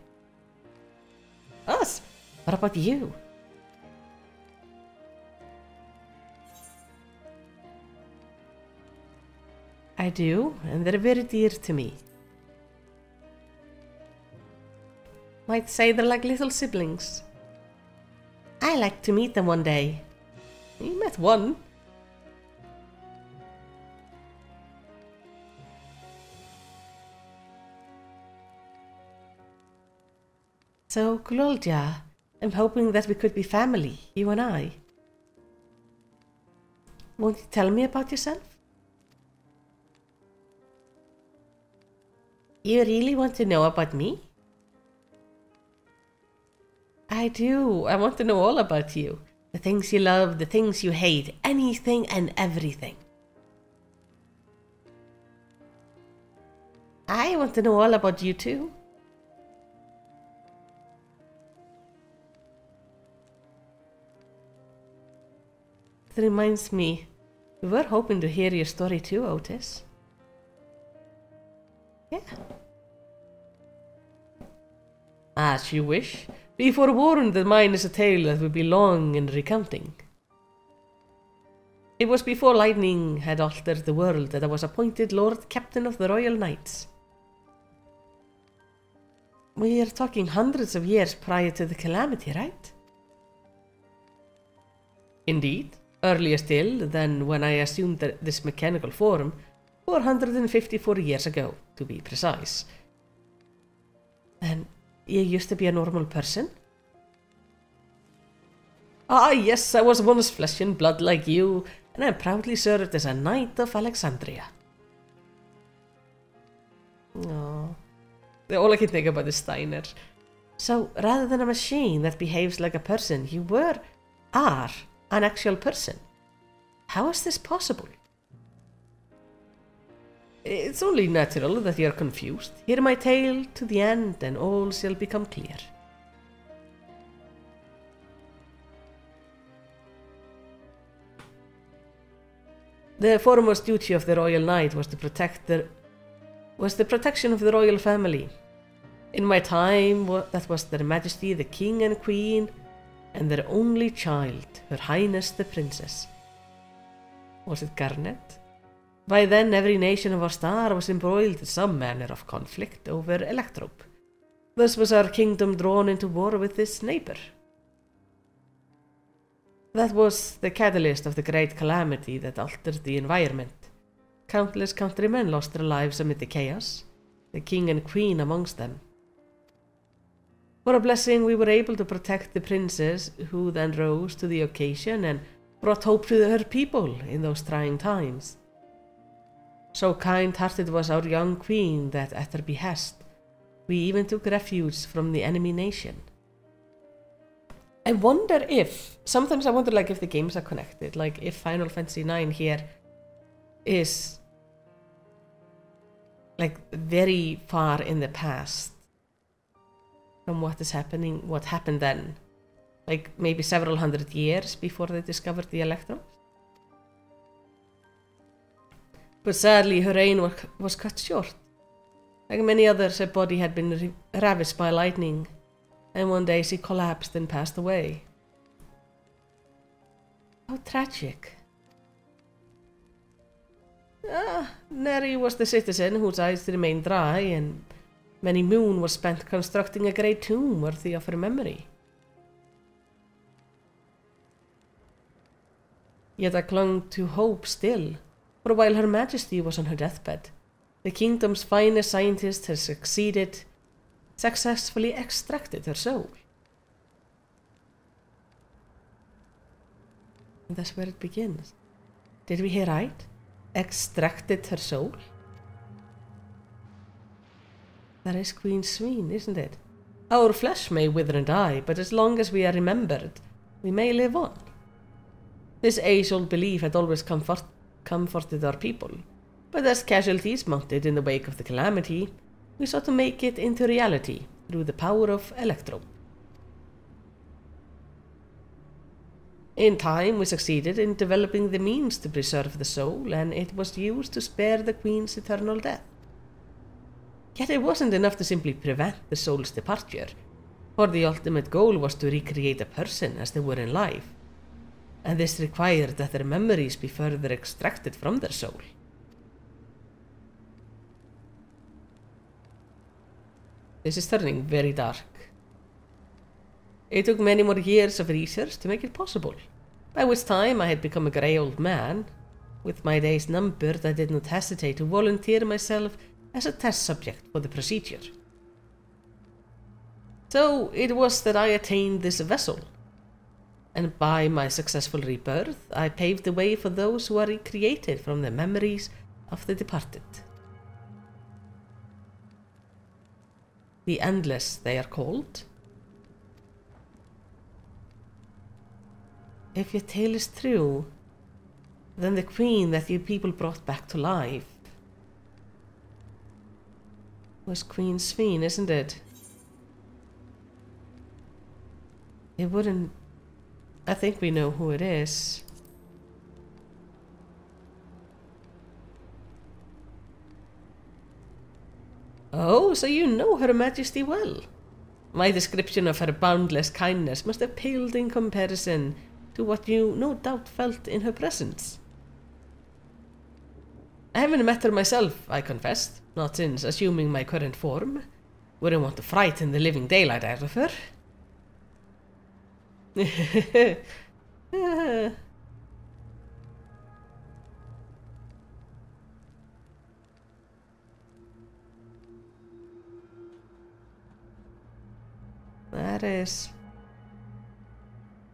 Us? What about you? I do, and they're very dear to me. Might say they're like little siblings. I like to meet them one day. You met one. So, Kulolja, I'm hoping that we could be family, you and I. Won't you tell me about yourself? You really want to know about me? I do. I want to know all about you. The things you love, the things you hate, anything and everything. I want to know all about you too. It reminds me, we were hoping to hear your story too, Otis. Yeah. As you wish. Be forewarned that mine is a tale that will be long in recounting. It was before lightning had altered the world that I was appointed Lord Captain of the Royal Knights. We are talking hundreds of years prior to the calamity, right? Indeed. Earlier still than when I assumed this mechanical form, 454 years ago, to be precise. And you used to be a normal person? Ah, yes, I was once flesh and blood like you, and I proudly served as a Knight of Alexandria. Oh, all I can think about is Steiner. So, rather than a machine that behaves like a person, you are an actual person. How is this possible? It's only natural that you are confused. Hear my tale to the end, and all shall become clear. The foremost duty of the royal knight was the protection of the royal family. In my time, that was their majesty, the king and queen, and their only child, her highness the princess. Was it Garnet? By then every nation of our star was embroiled in some manner of conflict over Electrope. Thus was our kingdom drawn into war with its neighbour. That was the catalyst of the great calamity that altered the environment. Countless countrymen lost their lives amid the chaos, the king and queen amongst them. For a blessing, we were able to protect the princess, who then rose to the occasion and brought hope to her people in those trying times. So kind-hearted was our young queen that at her behest, we even took refuge from the enemy nation. I wonder if, sometimes I wonder like if the games are connected, like if Final Fantasy IX here is like very far in the past from what is happening, what happened then. Like maybe several hundred years before they discovered the electron. But sadly her reign was cut short. Like many others, her body had been ravished by lightning, and one day she collapsed and passed away. How tragic. Neri was the citizen whose eyes remained dry, and many moon was spent constructing a great tomb worthy of her memory. Yet I clung to hope still, for while Her Majesty was on her deathbed, the kingdom's finest scientist had successfully extracted her soul. And that's where it begins. Did we hear right? Extracted her soul? That is Queen Sveen, isn't it? Our flesh may wither and die, but as long as we are remembered, we may live on. This age-old belief had always comforted our people, but as casualties mounted in the wake of the calamity, we sought to make it into reality through the power of Electro. In time, we succeeded in developing the means to preserve the soul, and it was used to spare the Queen's eternal death. Yet it wasn't enough to simply prevent the soul's departure, for the ultimate goal was to recreate a person as they were in life, and this required that their memories be further extracted from their soul. This is turning very dark. It took many more years of research to make it possible, by which time I had become a grey old man. With my days numbered, I did not hesitate to volunteer myself as a test subject for the procedure. So it was that I attained this vessel, and by my successful rebirth, I paved the way for those who are recreated from the memories of the departed. The Endless, they are called. If your tale is true, then the queen that you people brought back to life was Queen Sveen, isn't it? It wouldn't... I think we know who it is. Oh, so you know Her Majesty well. My description of her boundless kindness must have paled in comparison to what you no doubt felt in her presence. I haven't met her myself, I confessed, not since assuming my current form. Wouldn't want to frighten the living daylight out of her. That is...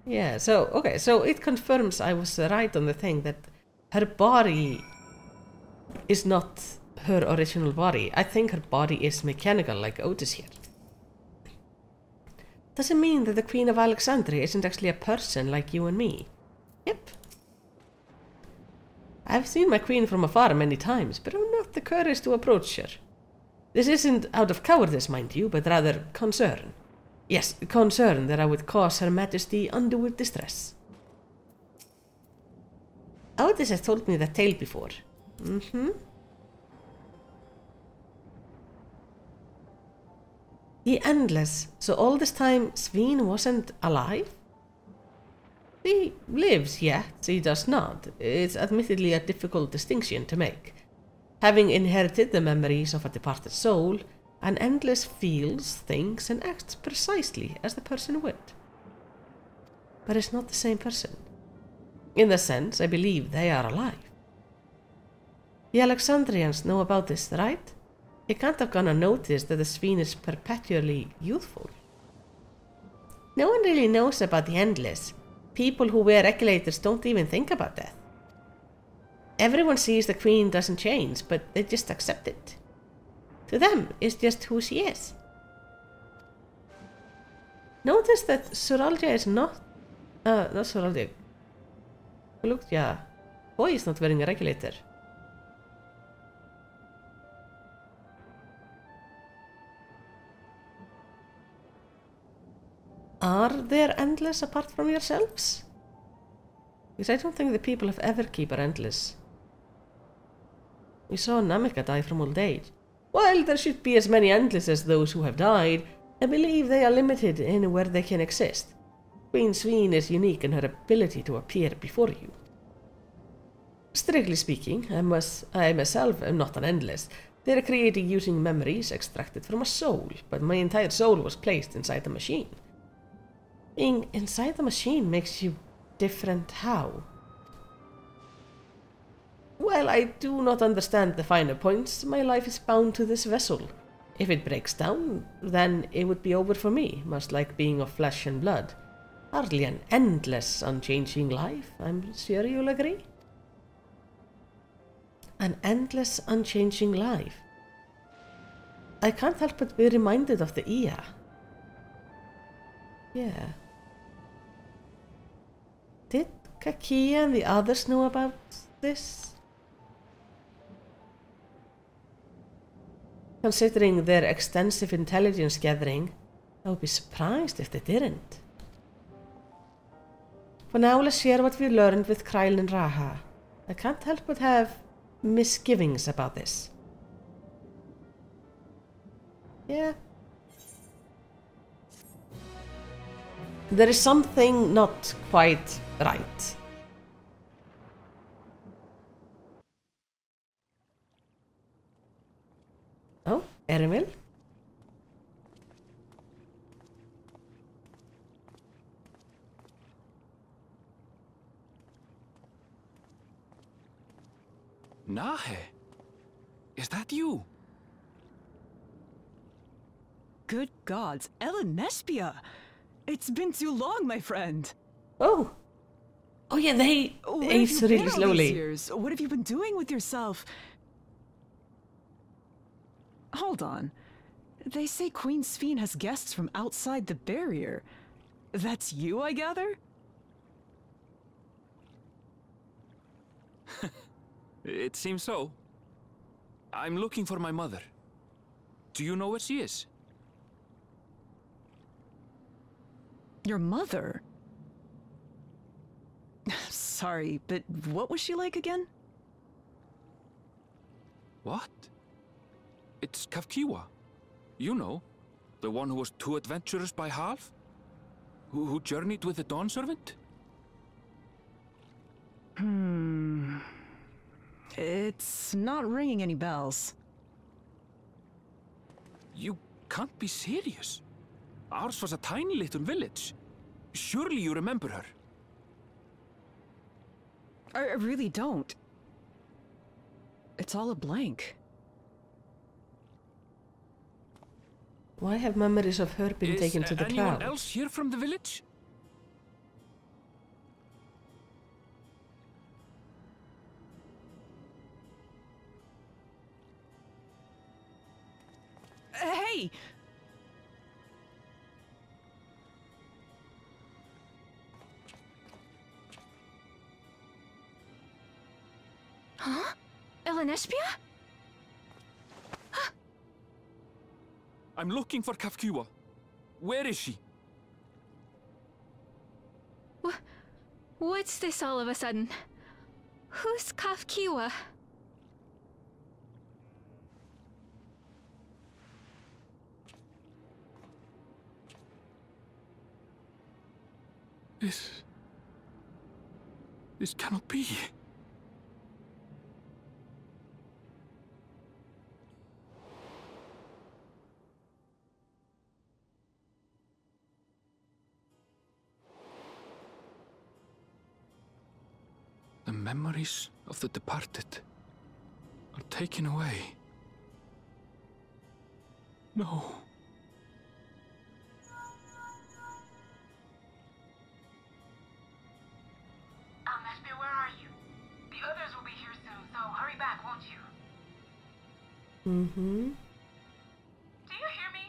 Yeah, so, okay, so it confirms I was right on the thing that her body is not her original body. I think her body is mechanical, like Otis here. Does it mean that the Queen of Alexandria isn't actually a person like you and me? Yep. I've seen my queen from afar many times, but I've not the courage to approach her. This isn't out of cowardice, mind you, but rather concern. Yes, concern that I would cause Her Majesty undue distress. Otis has told me that tale before. The Endless. So all this time Sveen wasn't alive? He lives, yet he does not. It's admittedly a difficult distinction to make. Having inherited the memories of a departed soul, an Endless feels, thinks, and acts precisely as the person would. But it's not the same person. In the sense, I believe they are alive. The Alexandrians know about this, right? They can't have gone unnoticed that the Sveen is perpetually youthful. No one really knows about the Endless. People who wear regulators don't even think about death. Everyone sees the Queen doesn't change, but they just accept it. To them, it's just who she is. Notice that Soralja is not Soralja. Look, yeah. Boy is not wearing a regulator. Are there Endless apart from yourselves? Because I don't think the people of FFxiv are Endless. We saw Namika die from old age. While there should be as many Endless as those who have died, I believe they are limited in where they can exist. Queen Sveen is unique in her ability to appear before you. Strictly speaking, I myself am not an Endless. They are created using memories extracted from a soul, but my entire soul was placed inside the machine. Being inside the machine makes you different how? While I do not understand the finer points, my life is bound to this vessel. If it breaks down, then it would be over for me, much like being of flesh and blood. Hardly an endless, unchanging life, I'm sure you'll agree. An endless, unchanging life. I can't help but be reminded of the Ia. Yeah. Did Kakia and the others know about this? Considering their extensive intelligence gathering, I would be surprised if they didn't. For now, let's share what we learned with Kryl and Raha. I can't help but have misgivings about this. Yeah. There is something not quite right. Oh, Erimil? Nahe, is that you? Good gods, Elenespia! It's been too long, my friend. Oh. Oh yeah, they age really slowly. What have you been doing with yourself? Hold on. They say Queen Sveen has guests from outside the barrier. That's you, I gather? It seems so. I'm looking for my mother. Do you know where she is? Your mother? Sorry, but what was she like again? What? It's FFxiv. You know, the one who was too adventurous by half? Who journeyed with the Dawn Servant? It's not ringing any bells. You can't be serious. Ours was a tiny little village. Surely you remember her. I really don't. It's all a blank. Why have memories of her been taken to the cloud? Is anyone else here from the village? Hey! Huh? Elenespia? I'm looking for FFxiv. Where is she? What's this all of a sudden? Who's FFxiv? This cannot be. The memories of the departed are taken away. No. Meshby, where are you? The others will be here soon, so hurry back, won't you? Mm-hmm. Do you hear me?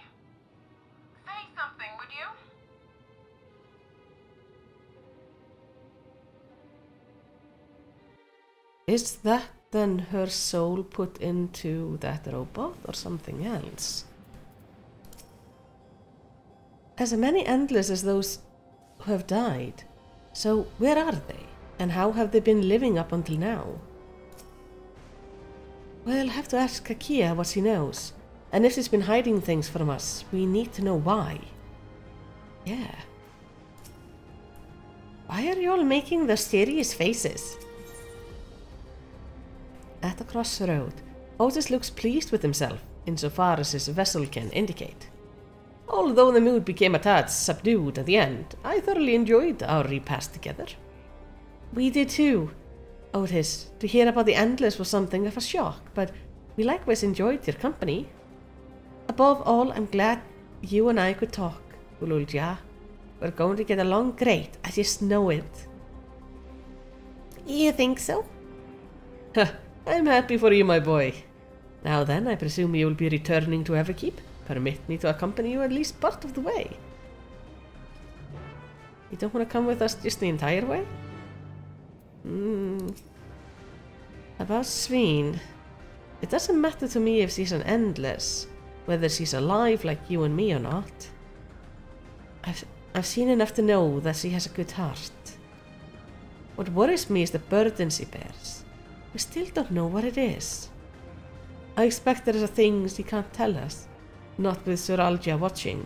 Say something, would you? Is that then her soul put into that robot or something else? As many endless as those who have died, so where are they? And how have they been living up until now? We'll have to ask Kakia what she knows. And if she's been hiding things from us, we need to know why. Yeah. Why are you all making those serious faces? At the crossroad, Otis looks pleased with himself, insofar as his vessel can indicate. Although the mood became a tad subdued at the end, I thoroughly enjoyed our repast together. We did too. Otis, to hear about the Endless was something of a shock, but we likewise enjoyed your company. Above all, I'm glad you and I could talk, Gululja. We're going to get along great, I just know it. You think so? I'm happy for you, my boy. Now then, I presume you will be returning to FFxiv. Permit me to accompany you at least part of the way. You don't want to come with us just the entire way? About Sveen. It doesn't matter to me if she's an Endless, whether she's alive like you and me or not. I've seen enough to know that she has a good heart. What worries me is the burden she bears. We still don't know what it is. I expect there are things she can't tell us, not with Sir Alja watching,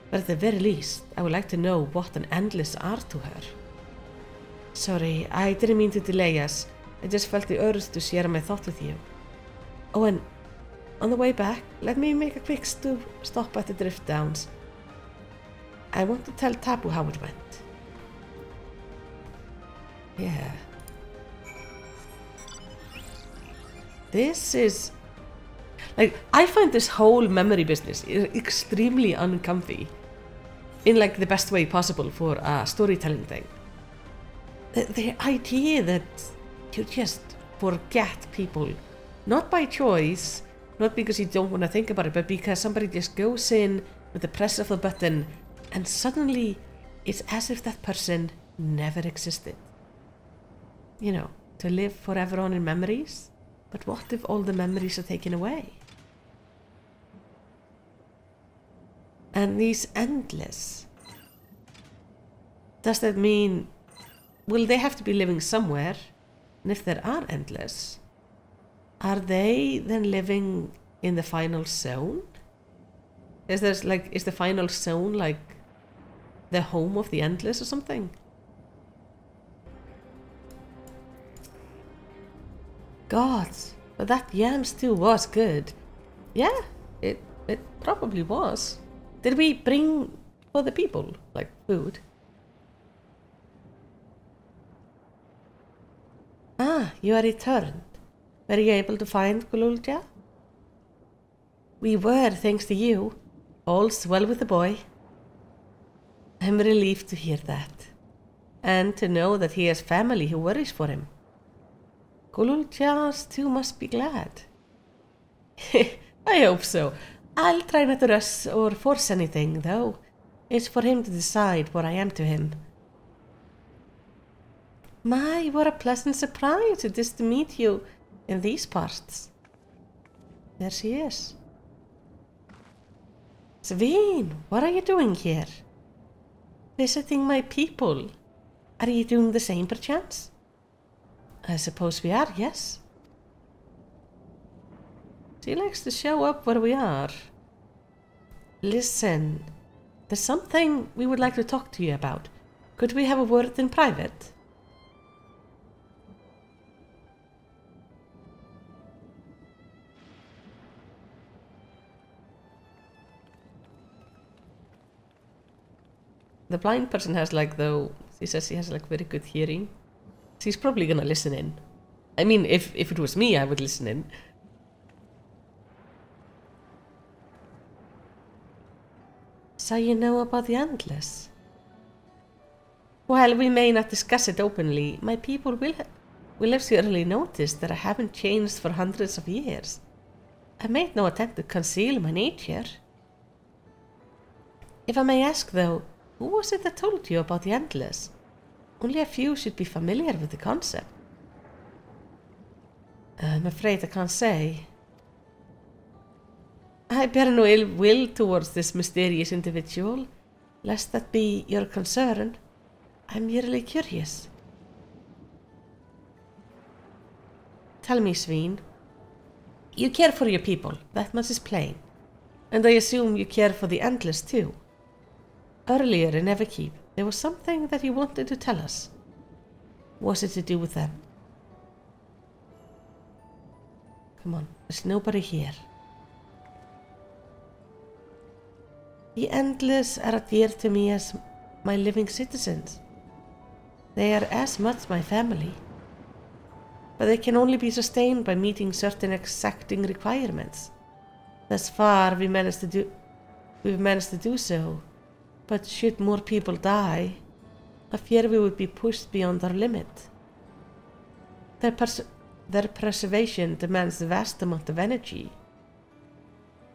but at the very least, I would like to know what an Endless are to her. Sorry, I didn't mean to delay us. I just felt the urge to share my thought with you. Oh, and on the way back, let me make a quick stop at the Drift Downs. I want to tell Tabu how it went. Yeah. This is... like, I find this whole memory business extremely uncomfy. In, like, the best way possible for a storytelling thing. The idea that you just forget people, not by choice, not because you don't want to think about it, but because somebody just goes in with the press of a button and suddenly it's as if that person never existed. You know, to live forever on in memories. But what if all the memories are taken away? And these Endless, does that mean, will they have to be living somewhere? And if there are Endless, are they then living in the final zone? Is the final zone like the home of the Endless or something? God, but that yam stew was good. Yeah, it probably was. Did we bring for the people, like food? Ah, you are returned. Were you able to find Gululja? We were, thanks to you. All's well with the boy. I'm relieved to hear that. And to know that he has family who worries for him. Gululja too must be glad. I hope so. I'll try not to rush or force anything, though. It's for him to decide what I am to him. My, what a pleasant surprise it is to meet you in these parts. There she is. Sveen, what are you doing here? Visiting my people. Are you doing the same perchance? I suppose we are, yes. She likes to show up where we are. Listen, there's something we would like to talk to you about. Could we have a word in private? The blind person has like, though, she says she has like very good hearing. She's probably gonna listen in. I mean, if it was me, I would listen in. So you know about the Endless? While we may not discuss it openly, my people will have surely noticed that I haven't changed for hundreds of years. I made no attempt to conceal my nature. If I may ask though, who was it that told you about the Endless? Only a few should be familiar with the concept. I'm afraid I can't say. I bear no ill will towards this mysterious individual, lest that be your concern. I'm merely curious. Tell me, Sveen. You care for your people, that much is plain. And I assume you care for the Endless too. Earlier in FFxiv, there was something that you wanted to tell us. Was it to do with them? Come on, there's nobody here. The Endless are dear to me as my living citizens. They are as much my family. But they can only be sustained by meeting certain exacting requirements. Thus far, we've managed to do so. But should more people die, I fear we would be pushed beyond our limit. Their preservation demands a vast amount of energy.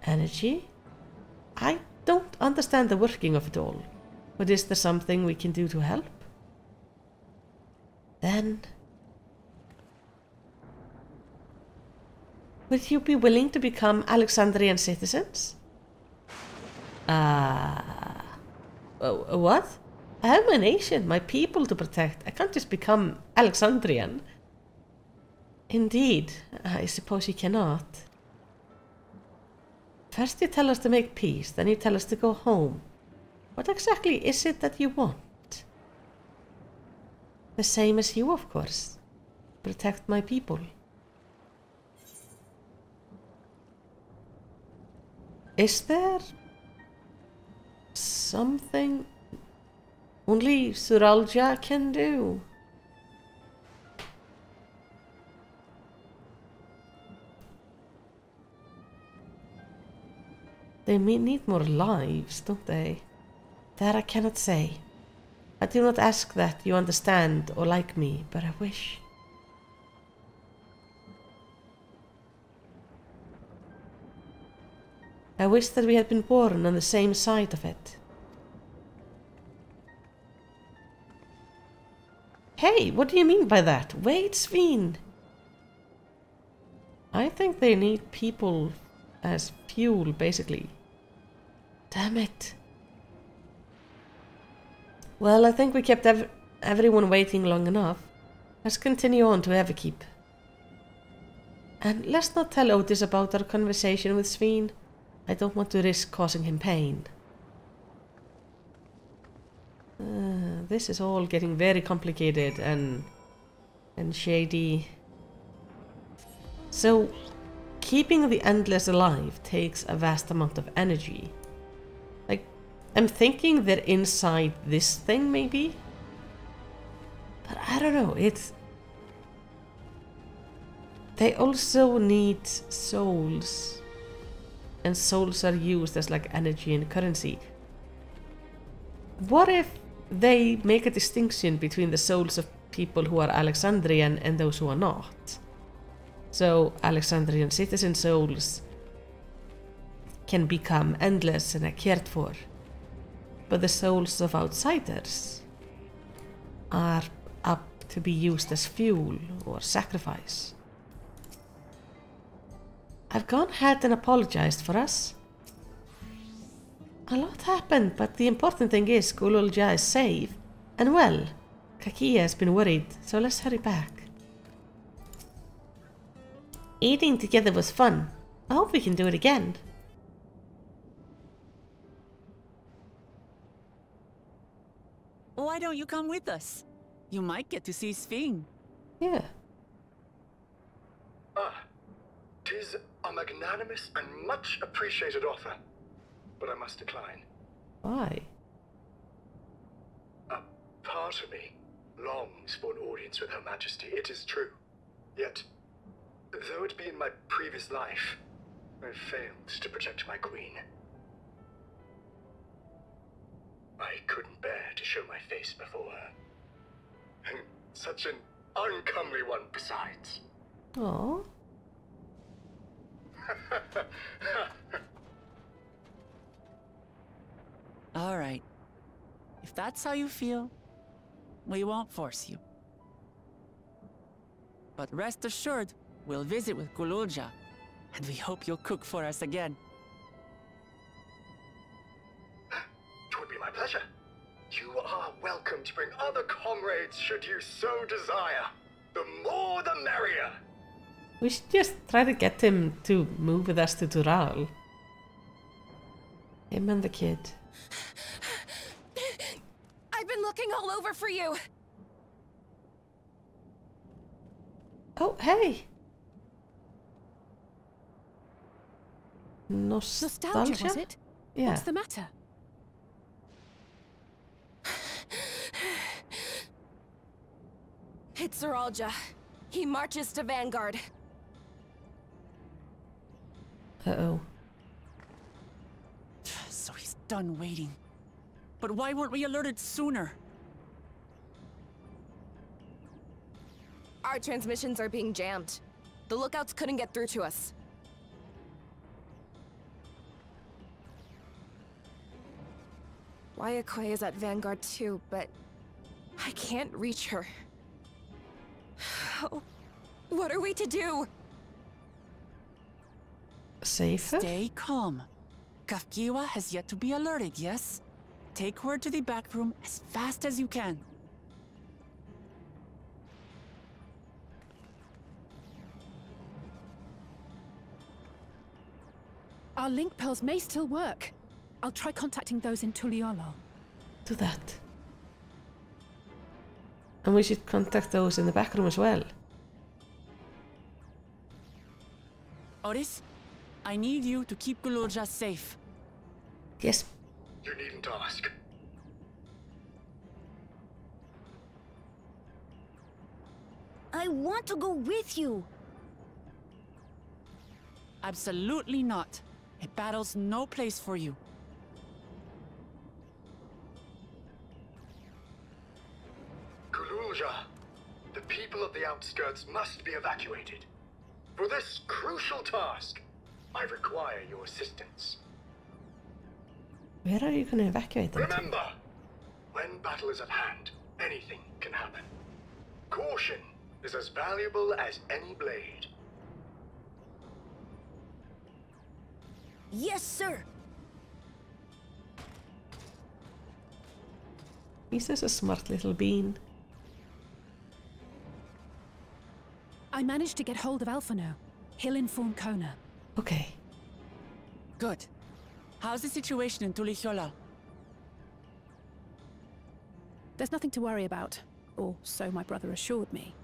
Energy? I don't understand the working of it all, but is there something we can do to help? Then, would you be willing to become Alexandrian citizens? What? I have my nation, my people to protect. I can't just become Alexandrian. Indeed, I suppose you cannot. First you tell us to make peace, then you tell us to go home. What exactly is it that you want? The same as you, of course. Protect my people. Is there something only Suralja can do? They may need more lives, don't they? That I cannot say. I do not ask that you understand or like me, but I wish. I wish that we had been born on the same side of it. Hey, what do you mean by that? Wait, Sveen! I think they need people as fuel, basically. Damn it. Well, I think we kept everyone waiting long enough. Let's continue on to FFxiv. And let's not tell Otis about our conversation with Sveen. I don't want to risk causing him pain. This is all getting very complicated and shady. So, keeping the Endless alive takes a vast amount of energy. Like, I'm thinking they're inside this thing, maybe? But I don't know, they also need souls. And souls are used as like energy and currency. What if they make a distinction between the souls of people who are Alexandrian and those who are not? So Alexandrian citizen souls can become Endless and are cared for, but the souls of outsiders are up to be used as fuel or sacrifice. I've gone ahead and apologized for us. A lot happened, but the important thing is Gululja is safe, and well, Kakia has been worried, so let's hurry back. Eating together was fun. I hope we can do it again. Why don't you come with us? You might get to see Sphene. Yeah. Ah, 'tis a magnanimous and much appreciated offer, but I must decline. Why? A part of me longs for an audience with Her Majesty, it is true. Yet, though it be in my previous life, I failed to protect my queen. I couldn't bear to show my face before her. And such an uncomely one besides. Aww. All right. If that's how you feel, we won't force you. But rest assured, we'll visit with Gululja, and we hope you'll cook for us again. It would be my pleasure. You are welcome to bring other comrades should you so desire. The more the merrier. We should just try to get him to move with us to Dural. Him and the kid. I've been looking all over for you. Oh, hey. Nostalgia, was it? Yeah. What's the matter? It's Zeralja. He marches to Vanguard. Uh-oh. So he's done waiting. But why weren't we alerted sooner? Our transmissions are being jammed. The lookouts couldn't get through to us. Wayakoi is at Vanguard too, but I can't reach her. Oh, what are we to do? Save her? Stay calm. FFxiv has yet to be alerted, yes? Take her to the back room as fast as you can. Our link pearls may still work. I'll try contacting those in Tuliolo. Do that. And we should contact those in the back room as well. Oris, I need you to keep Gululja safe. Yes. You needn't ask. I want to go with you. Absolutely not. A battle's no place for you. Gululja, the people of the outskirts must be evacuated. For this crucial task, I require your assistance. Where are you going to evacuate them Remember, when battle is at hand, anything can happen. Caution is as valuable as any blade. Yes, sir. He's just a smart little bean. I managed to get hold of Alphano. He'll inform Kona. Okay. Good. How's the situation in Tulichola? There's nothing to worry about, or so my brother assured me.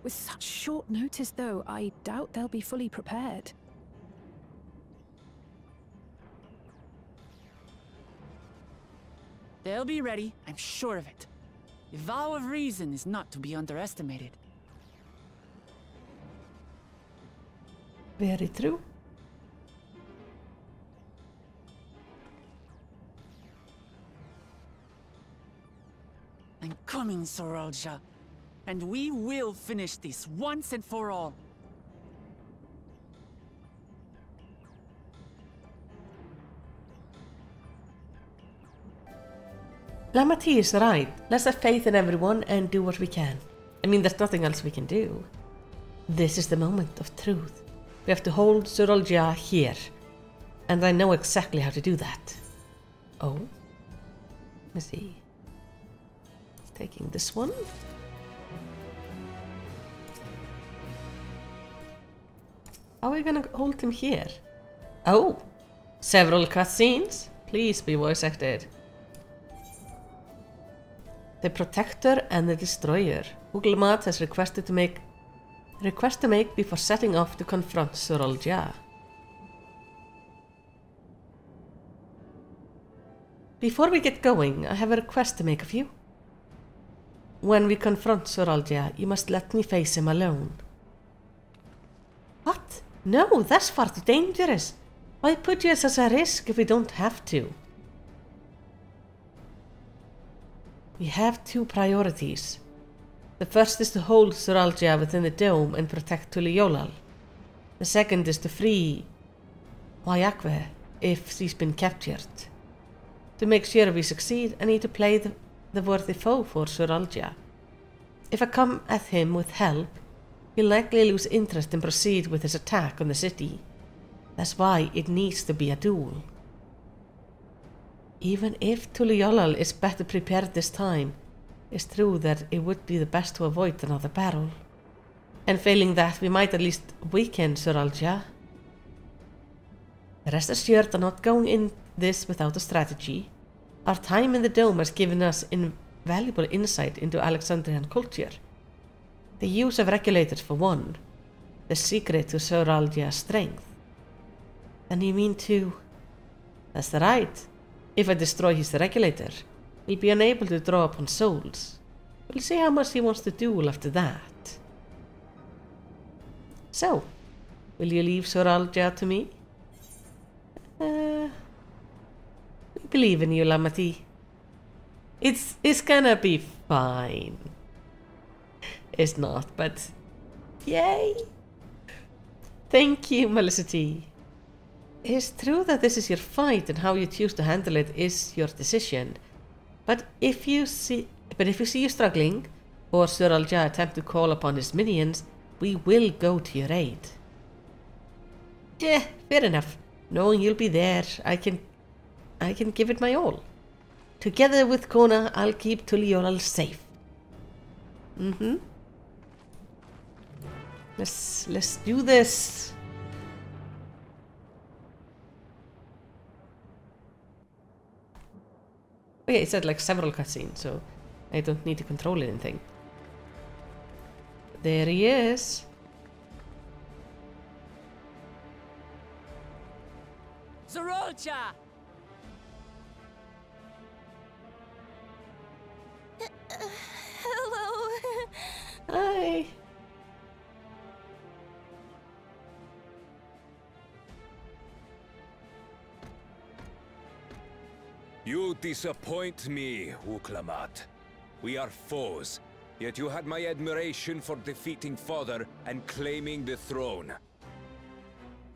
With such short notice, though, I doubt they'll be fully prepared. They'll be ready, I'm sure of it. The vow of reason is not to be underestimated. Very true. I'm coming, Zeralja. And we will finish this once and for all. Lamati is right. Let's have faith in everyone and do what we can. I mean, there's nothing else we can do. This is the moment of truth. We have to hold Zeralja here. And I know exactly how to do that. Oh. Let me see. Taking this one. are we gonna hold him here? Oh, several cutscenes. Please be voice acted. The Protector and the Destroyer. Uglmat has request to make before setting off to confront Sorolja. Before we get going, I have a request to make of you. When we confront Sorolja, you must let me face him alone. What? No, that's far too dangerous. Why put you at such a risk if we don't have to? We have two priorities. The first is to hold Sorolja within the dome and protect Tuliolal. The second is to free Wayakwe if she's been captured. To make sure we succeed, I need to play the worthy foe for Sorolja. If I come at him with help, he'll likely lose interest and proceed with his attack on the city. That's why it needs to be a duel. Even if Tuliolal is better prepared this time, it's true that it would be the best to avoid another battle. And failing that, we might at least weaken Sorolja. Rest assured I'm not going in this without a strategy. Our time in the dome has given us invaluable insight into Alexandrian culture. The use of regulators for one, the secret to Sorolja's strength. And you mean to... That's right. If I destroy his regulator, he'll be unable to draw upon souls. We'll see how much he wants to duel after that. So, will you leave Sorolja to me? We believe in you, Lamati. It's gonna be fine. It's not, but yay! Thank you, Malisity. It's true that this is your fight and how you choose to handle it is your decision. But if you see you struggling, or Sorolja attempt to call upon his minions, we will go to your aid. Yeah, fair enough. Knowing you'll be there, I can give it my all. Together with Kona, I'll keep Tuliolal safe. Let's do this. Okay, it said like several cutscenes, so I don't need to control anything. There he is. Sorolja! Hello. Hi. You disappoint me, Uklamat. We are foes, yet you had my admiration for defeating Father and claiming the throne.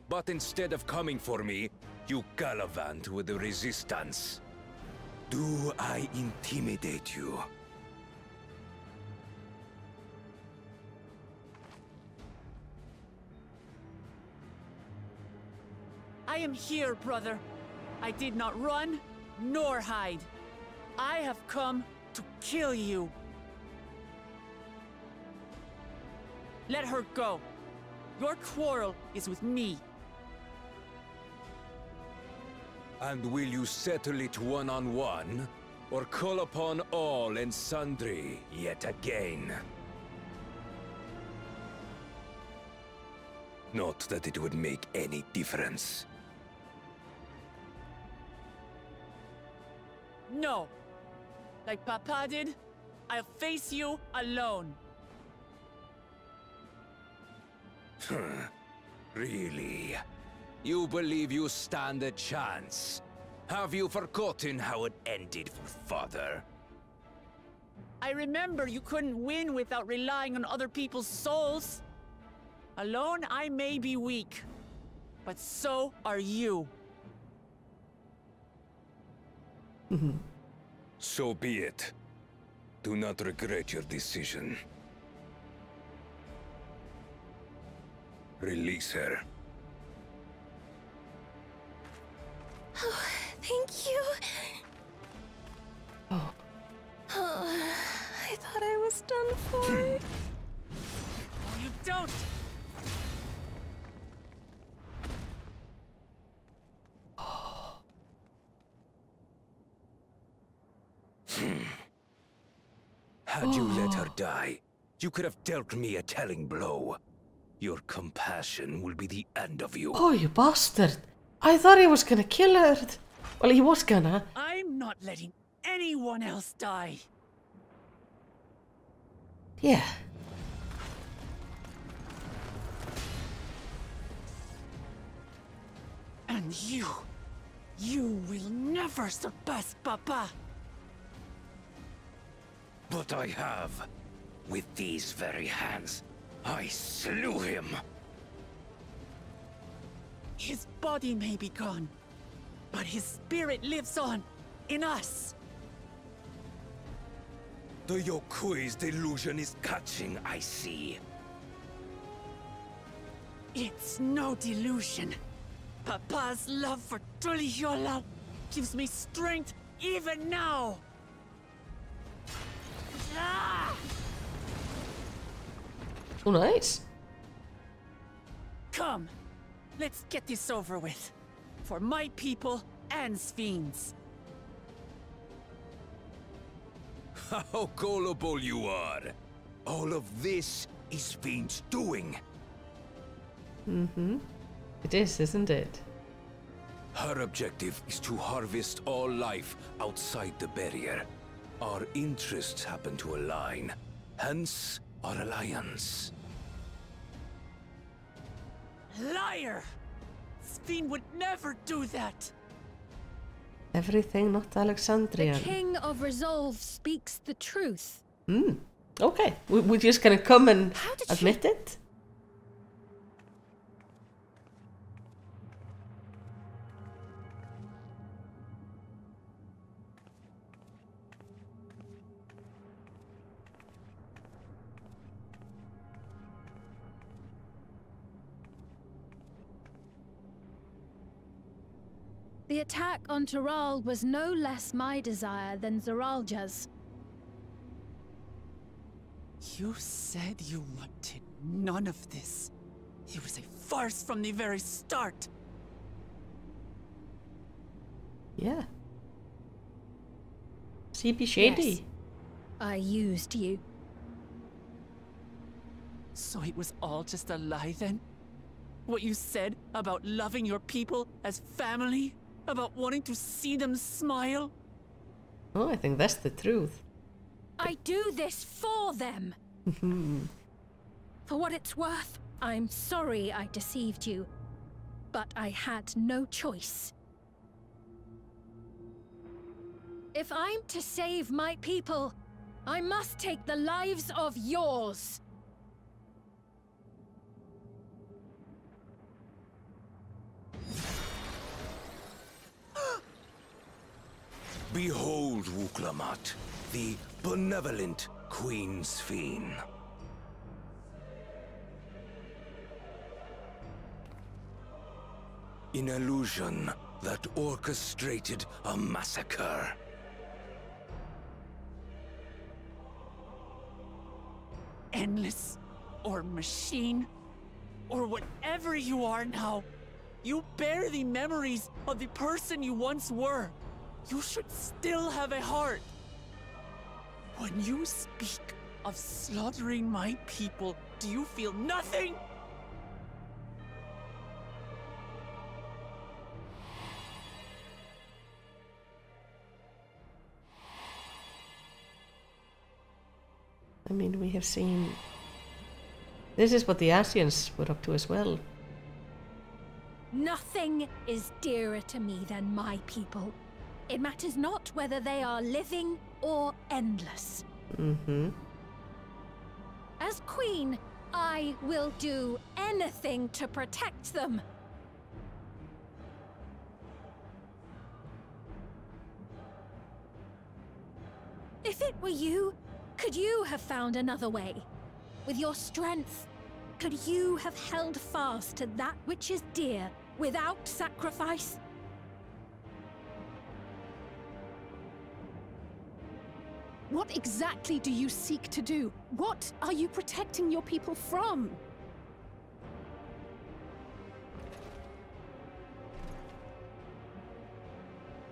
But instead of coming for me, you gallivant with the resistance. Do I intimidate you? I am here, brother. I did not run, nor hide. I have come to kill you. Let her go. Your quarrel is with me. And will you settle it one-on-one, or call upon all and sundry yet again? Not that it would make any difference. No. Like Papa did, I'll face you alone. Really? You believe you stand a chance? Have you forgotten how it ended for Father? I remember you couldn't win without relying on other people's souls. Alone, I may be weak, but so are you. So be it. Do not regret your decision. Release her. Oh, thank you. Oh. I thought I was done for. You don't! Had you let her die, you could have dealt me a telling blow. Your compassion will be the end of you. Oh, you bastard. I thought he was gonna kill her. Well, he was gonna. I'm not letting anyone else die. Yeah. And you will never surpass Papa. But I have. With these very hands, I slew him. His body may be gone, but his spirit lives on, in us. The Yokui's delusion is catching, I see. It's no delusion. Papa's love for Tulihiola gives me strength even now. Ah! Oh, nice. Come, let's get this over with. For my people and Sphines. How gullible you are. All of this is Sphines' doing. Mm-hmm. It is, isn't it? Her objective is to harvest all life outside the barrier. Our interests happen to align, hence our alliance. Liar! Sphine would never do that! Everything not Alexandrian. The King of Resolve speaks the truth. Okay, we're just gonna come and admit it? The attack on Taral was no less my desire than Zeralja's. You said you wanted none of this. It was a farce from the very start. Yeah. CB Shady. Yes, I used you. So it was all just a lie then? What you said about loving your people as family? About wanting to see them smile? Oh, I think that's the truth. I do this for them. For what it's worth, I'm sorry I deceived you. But I had no choice. If I'm to save my people, I must take the lives of yours. Behold, Wuklamat, the benevolent Queen Sphine. An illusion that orchestrated a massacre. Endless, or machine, or whatever you are now, you bear the memories of the person you once were. You should still have a heart. When you speak of slaughtering my people, do you feel nothing? I mean, we have seen... This is what the Asians were up to as well. Nothing is dearer to me than my people. It matters not whether they are living or endless. As queen, I will do anything to protect them. If it were you, could you have found another way? With your strength, could you have held fast to that which is dear without sacrifice? What exactly do you seek to do? What are you protecting your people from?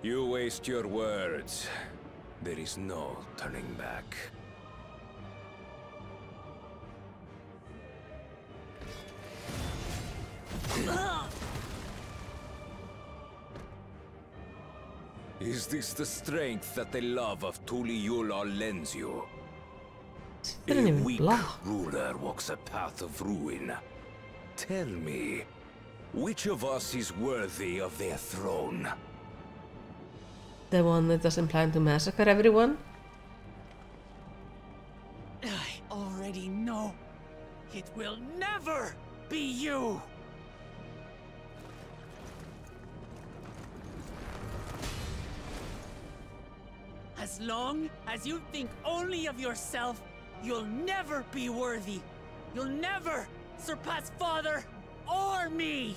You waste your words. There is no turning back. Is this the strength that the love of Tuliyollal lends you? A weak ruler walks a path of ruin. Tell me, which of us is worthy of their throne? The one that doesn't plan to massacre everyone? I already know. It will never be you! As long as you think only of yourself, you'll never be worthy. You'll never surpass Father or me!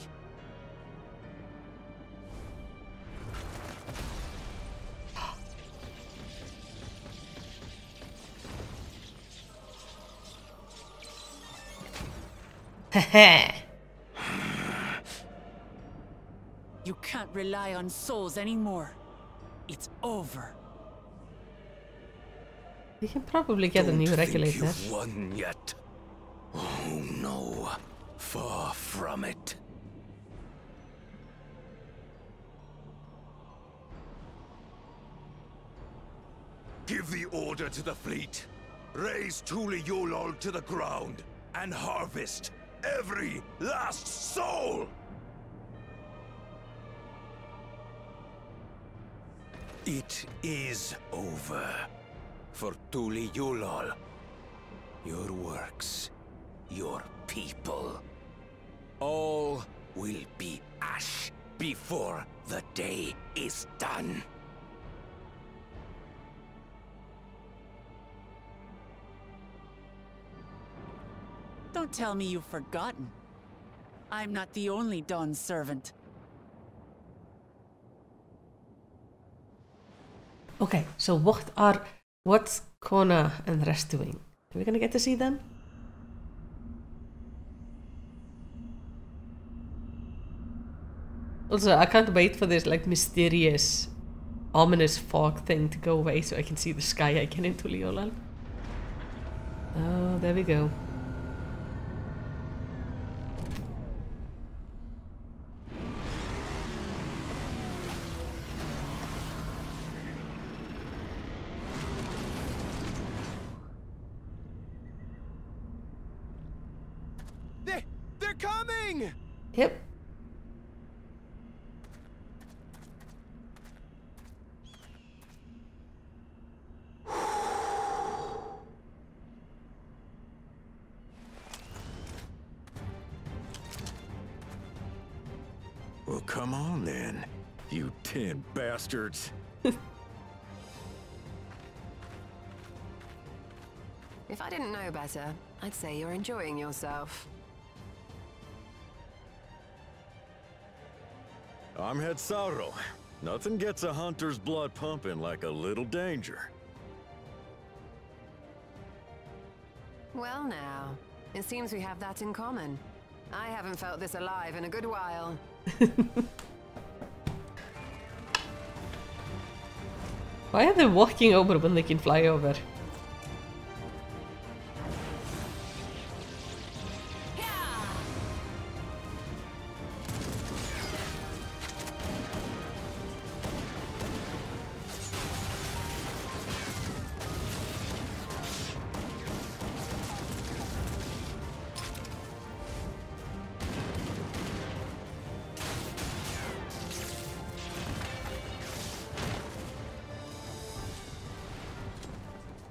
You can't rely on souls anymore. It's over. You can probably get a new regulator. Don't think you've won yet. Oh no, far from it. Give the order to the fleet. Raise Tuliyollal to the ground and harvest every last soul! It is over. For Tuliyollal, your works, your people, all will be ash before the day is done. Don't tell me you've forgotten. I'm not the only Dawn's servant. Okay, so what's Kona and the rest doing? Are we gonna get to see them? Also, I can't wait for this like mysterious, ominous fog thing to go away so I can see the sky again in Tuliyollal. Oh, there we go. They're coming! Yep. Well, come on then, you 10 bastards. If I didn't know better, I'd say you're enjoying yourself. I'm Head Sauro. Nothing gets a hunter's blood pumping like a little danger. Well now, it seems we have that in common. I haven't felt this alive in a good while. Why are they walking over when they can fly over?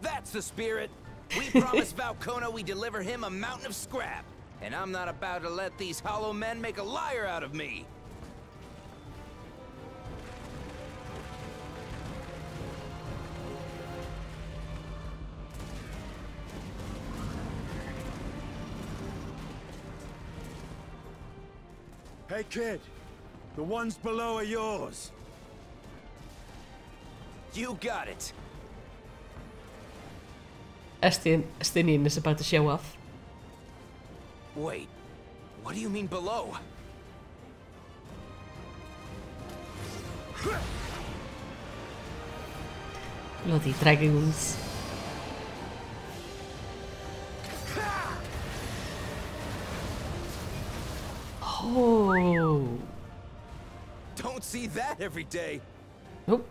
That's the spirit. We promised Valkona we'd deliver him a mountain of scrap. And I'm not about to let these hollow men make a liar out of me. Hey kid, the ones below are yours. You got it. Estinian is about to show off. Wait, what do you mean below? Bloody dragons. Oh. Don't see that every day. Nope.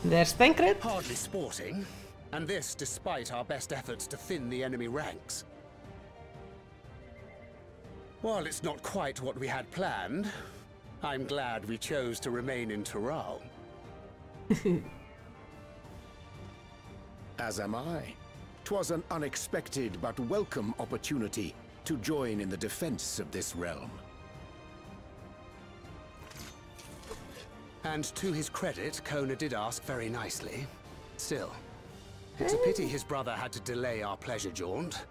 There's Thancred. Hardly sporting, and this despite our best efforts to thin the enemy ranks. While it's not quite what we had planned, I'm glad we chose to remain in Tural. As am I. 'Twas an unexpected but welcome opportunity to join in the defense of this realm. And to his credit, Kona did ask very nicely. Still, it's a pity his brother had to delay our pleasure jaunt.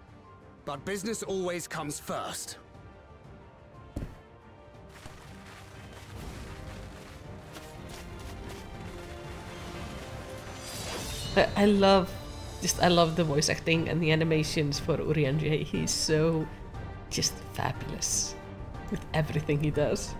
But business always comes first. I love the voice acting and the animations for Urianger. He's so just fabulous with everything he does.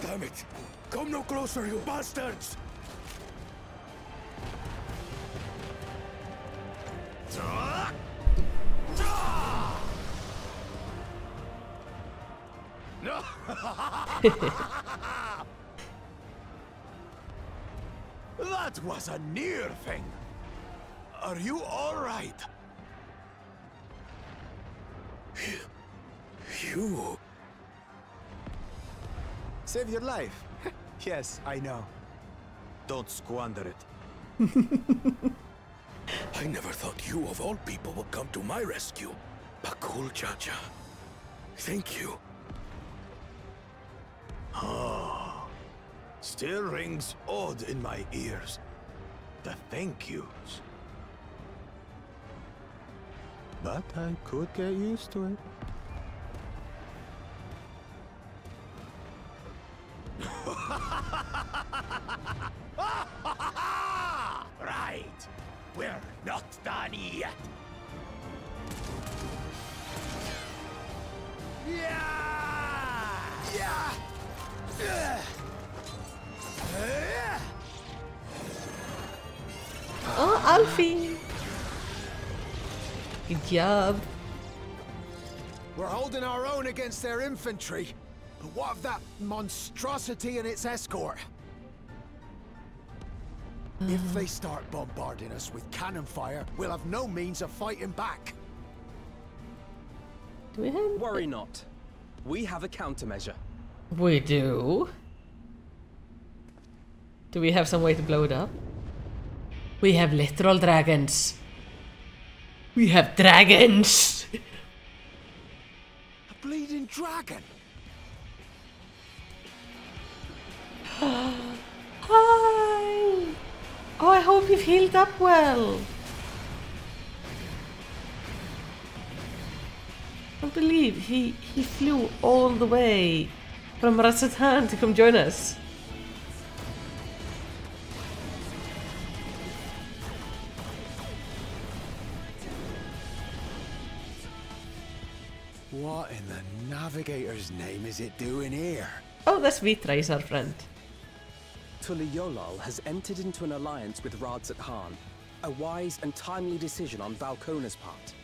Damn it! Come no closer, you bastards! No! That was a near thing. Are you all right? You... Save your life. Yes, I know. Don't squander it. I never thought you of all people would come to my rescue. Bakul Chacha. Thank you. Ah, still rings odd in my ears. The thank yous. But I could get used to it. Right. We're not done yet. Yeah! Yeah! Oh, Alfie! Good job. We're holding our own against their infantry. But what of that monstrosity and its escort? If they start bombarding us with cannon fire, we'll have no means of fighting back. Do we have... Worry not. We have a countermeasure. We do? Do we have some way to blow it up? We have literal dragons. We have dragons! A bleeding dragon! Hi! Oh, I hope you've healed up well. I can't believe he flew all the way from Ratsatan to come join us. What in the Navigator's name is it doing here? Oh, that's Vitra, is our friend. Tuliolal has entered into an alliance with Radzat Khan. A wise and timely decision on Valkona's part.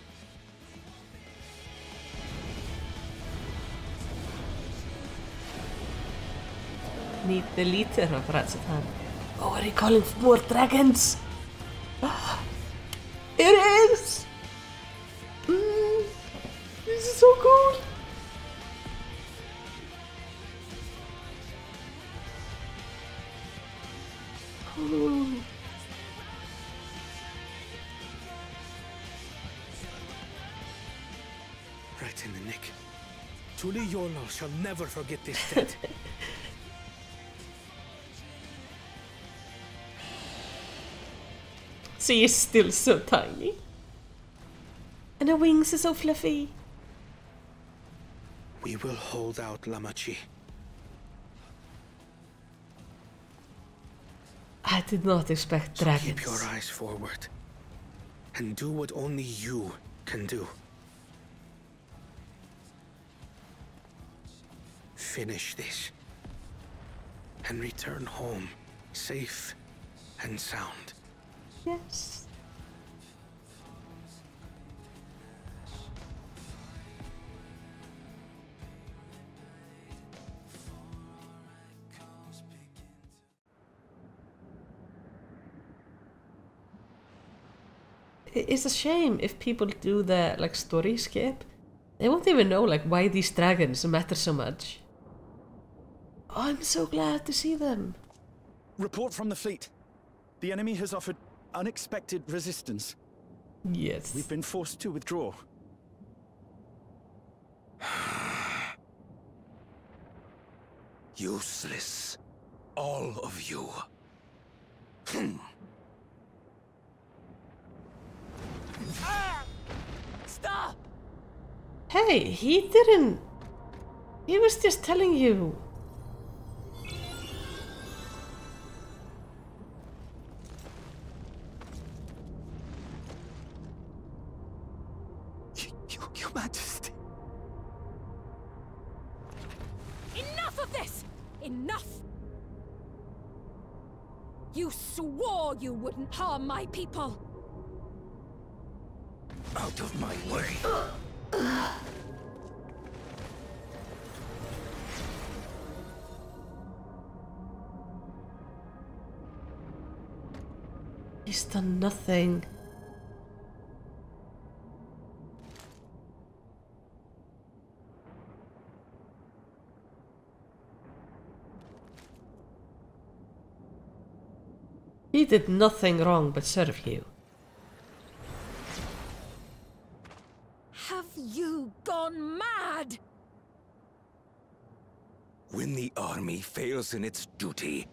Meet the leader of Ratsatan. Oh, are you calling for more dragons? It is! This is so cool! Oh. Right in the nick. Truly Yolnal shall never forget this debt. She is still so tiny. And her wings are so fluffy. We will hold out, Lamachi. I did not expect dragons. Keep your eyes forward. And do what only you can do. Finish this. And return home, safe and sound. Yes. It's a shame if people do the like story skip. They won't even know like why these dragons matter so much. Oh, I'm so glad to see them. Report from the fleet. The enemy has offered unexpected resistance. Yes. We've been forced to withdraw. Useless. All of you. Stop! Hey, he didn't. He was just telling you. Your Majesty. Enough of this! Enough! You swore you wouldn't harm my people! Out of my way. He's done nothing. He did nothing wrong but serve you. Have you gone mad? When the army fails in its duty,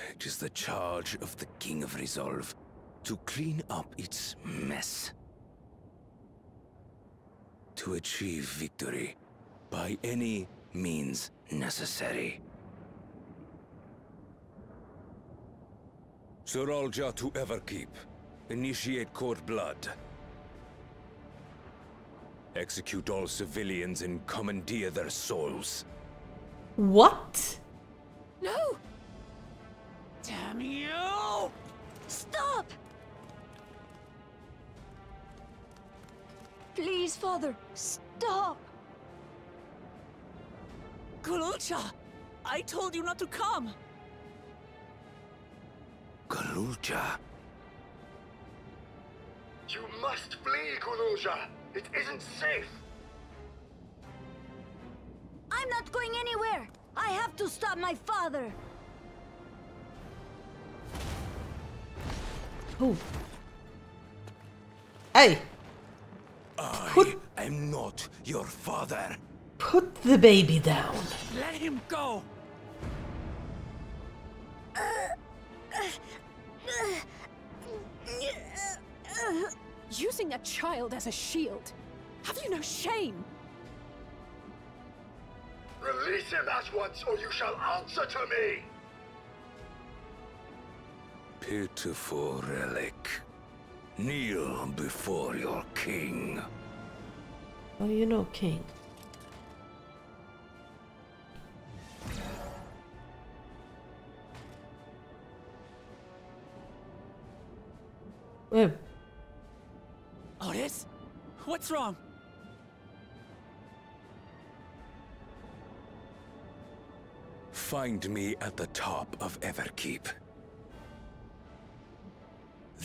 it is the charge of the King of Resolve to clean up its mess. To achieve victory by any means necessary. Zoralja to Everkeep. Initiate court blood. Execute all civilians and commandeer their souls. What? No! Damn you! Stop! Please, Father, stop! Kululcha! I told you not to come! Kululcha? You must flee, Kululja! It isn't safe! I'm not going anywhere! I have to stop my father! Oh. Hey! I am not your father. Put the baby down. Let him go! Using a child as a shield. Have you no shame? Release him at once, or you shall answer to me! Pitiful relic. Kneel before your king. Oh, you know, King. Oh. Otis? What's wrong? Find me at the top of Everkeep.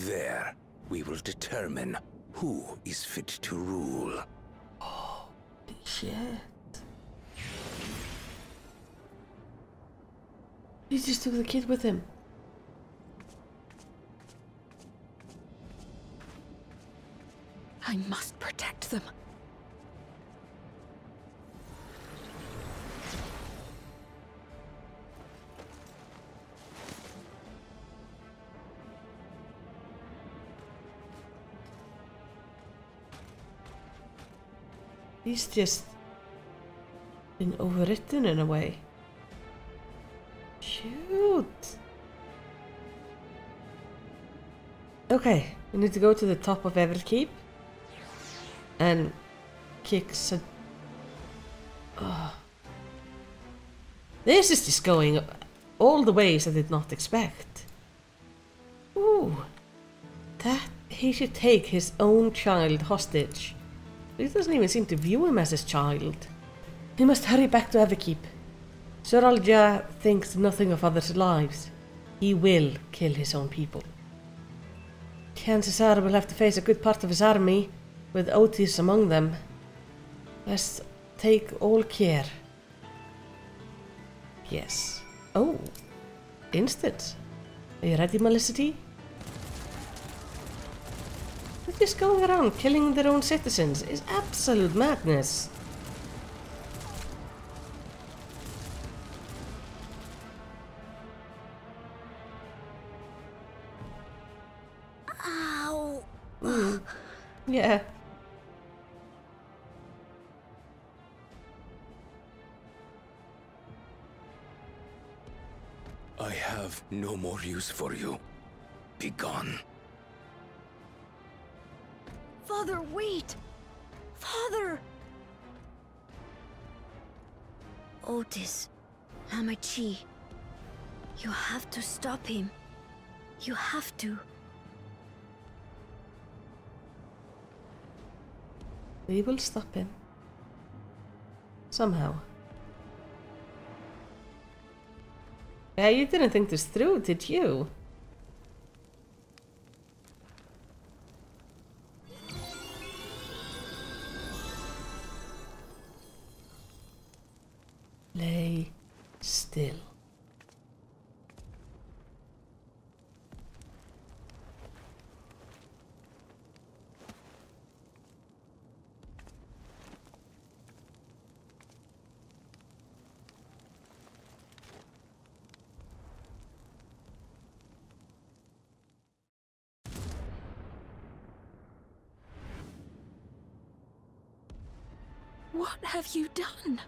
There, we will determine who is fit to rule. Oh, shit. He just took the kid with him. I must protect them. He's just been overwritten in a way. Shoot. Okay, we need to go to the top of FFxiv and kick some. Oh. This is just going all the ways I did not expect. Ooh. That he should take his own child hostage. He doesn't even seem to view him as his child. He must hurry back to FFxiv. Zoralja thinks nothing of others' lives. He will kill his own people. Kansasar will have to face a good part of his army, with Otis among them. Let's take all care. Yes. Oh. Instant. Are you ready, Malisity? They're just going around killing their own citizens. It's absolute madness. Ow. Yeah. I have no more use for you. Be gone. Father, wait! Father! Otis, Hamachi, you have to stop him. You have to. We will stop him. Somehow. Yeah, you didn't think this through, did you? Lay still. What have you done?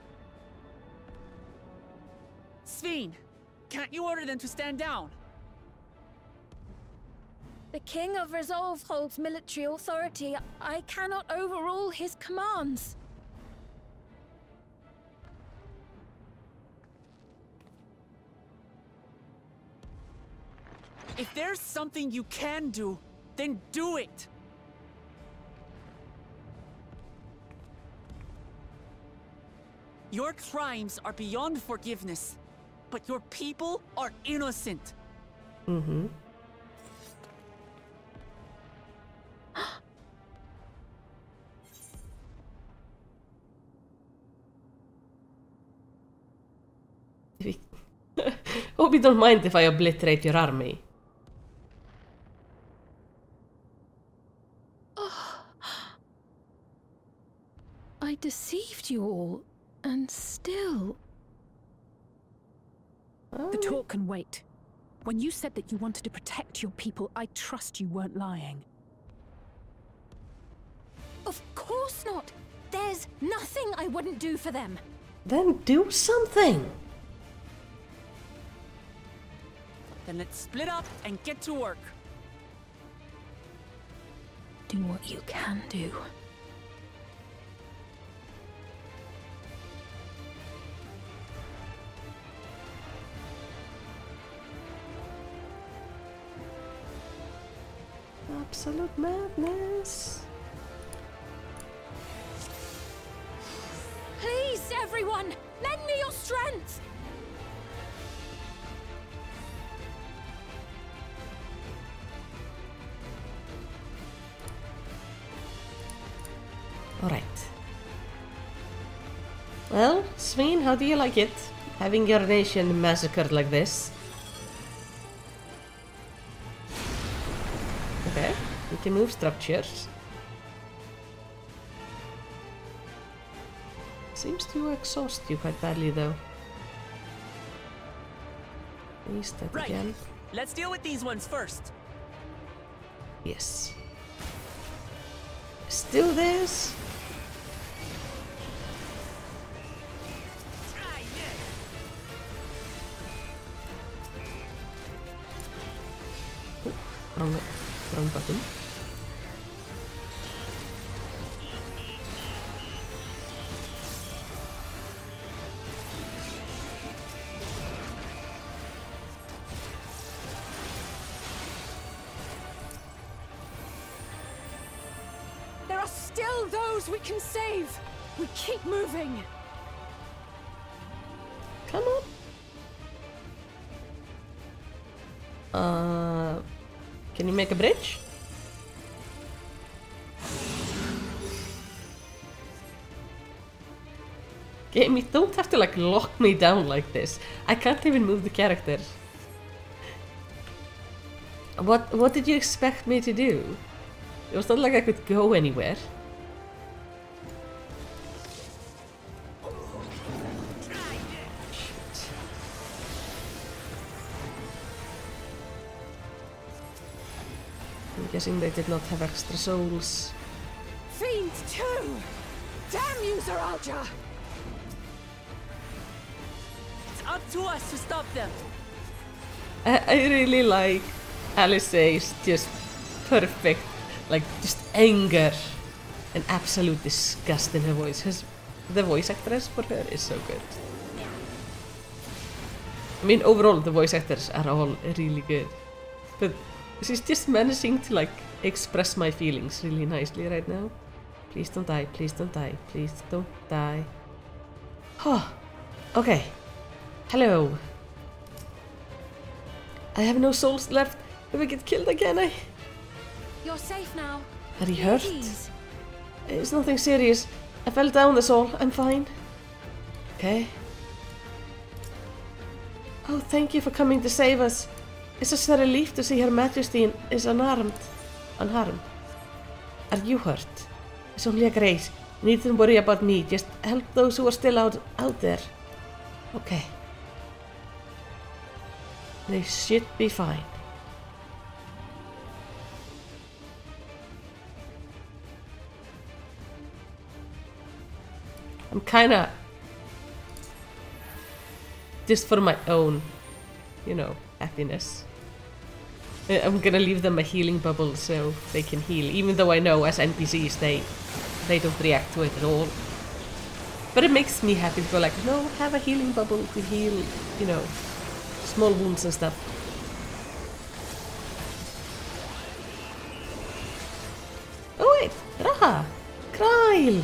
Sphene, can't you order them to stand down? The King of Resolve holds military authority. I cannot overrule his commands. If there's something you can do, then do it! Your crimes are beyond forgiveness, but your people are innocent. Mm-hmm. Hope you don't mind if I obliterate your army. I deceived you all, and still... The talk can wait. When you said that you wanted to protect your people, I trust you weren't lying. Of course not! There's nothing I wouldn't do for them! Then do something! Then let's split up and get to work. Do what you can do. Absolute madness. Please, everyone! Lend me your strength! Well, Sveen, how do you like it? Having your nation massacred like this? Okay, we can move structures. Seems to exhaust you quite badly though. Please, that right. again. Let's deal with these ones first. Yes. Let's do this. Wrong button. There are still those we can save. We keep moving. Come on. Can you make a bridge? Game, you don't have to like lock me down like this. I can't even move the character. What did you expect me to do? It was not like I could go anywhere. I'm guessing they did not have extra souls. Fiends too! Damn you, Zeralja! It's up to us to stop them. I really like Alice's just perfect, like just anger and absolute disgust in her voice. The voice actress for her is so good. I mean, overall the voice actors are all really good, but she's just managing to like express my feelings really nicely right now. Please don't die, please don't die, please don't die. Oh, okay. Hello. I have no souls left. If I get killed again, You're safe now. Are you hurt? Please. It's nothing serious. I fell down, that's all. I'm fine. Okay. Oh, thank you for coming to save us. It's such a relief to see Her Majesty is unharmed. Are you hurt? It's only a grace. You needn't worry about me. Just help those who are still out there. Okay. They should be fine. I'm kinda... just for my own, you know, happiness. I'm gonna leave them a healing bubble so they can heal, even though I know as NPCs they don't react to it at all. But it makes me happy to go like, no, have a healing bubble to heal, you know, small wounds and stuff. Oh wait, Raha! Kyle!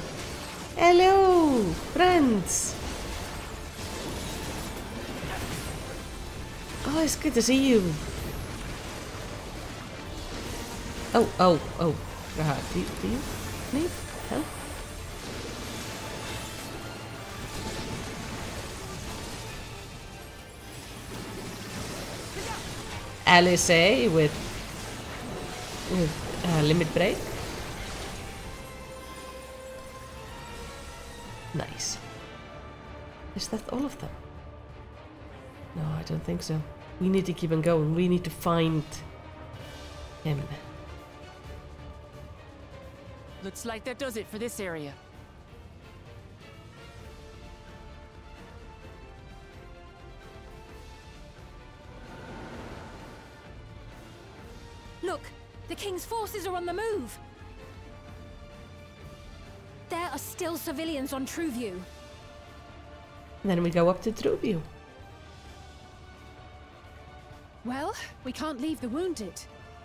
Hello, friends! Oh, it's good to see you. Oh. Raha, do you need help? Alice with limit break. Nice. Is that all of them? No, I don't think so. We need to keep on going. We need to find him. Looks like that does it for this area. Look, the King's forces are on the move. There are still civilians on Trueview. Then we go up to Trueview. Well, we can't leave the wounded.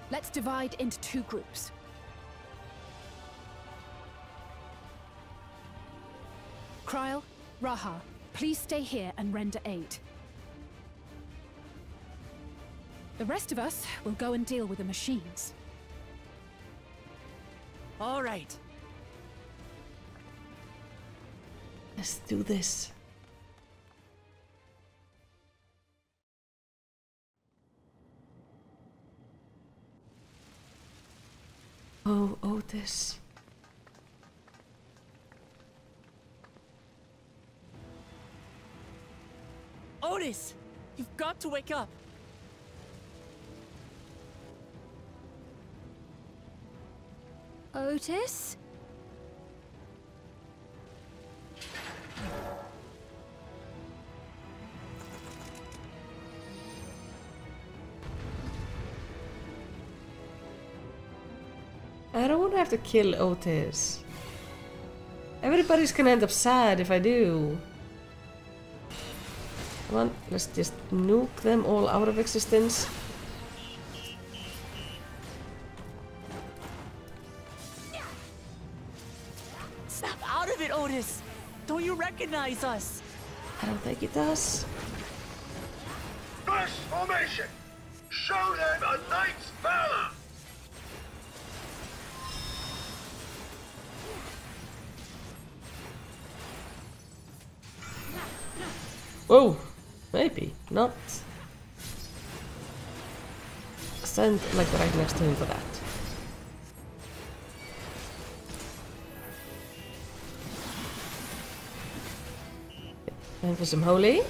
Let's divide into 2 groups. Kryl, Raha, please stay here and render aid. The rest of us will go and deal with the machines. All right. Let's do this. Oh, Otis. Otis! You've got to wake up! Otis? I don't want to have to kill Otis. Everybody's gonna end up sad if I do. Come on, let's just nuke them all out of existence. Snap out of it, Otis! Don't you recognize us? I don't think it does. First formation! Show them a knight's valor! Whoa, maybe not. Stand like right next to him for that. Time for some holy.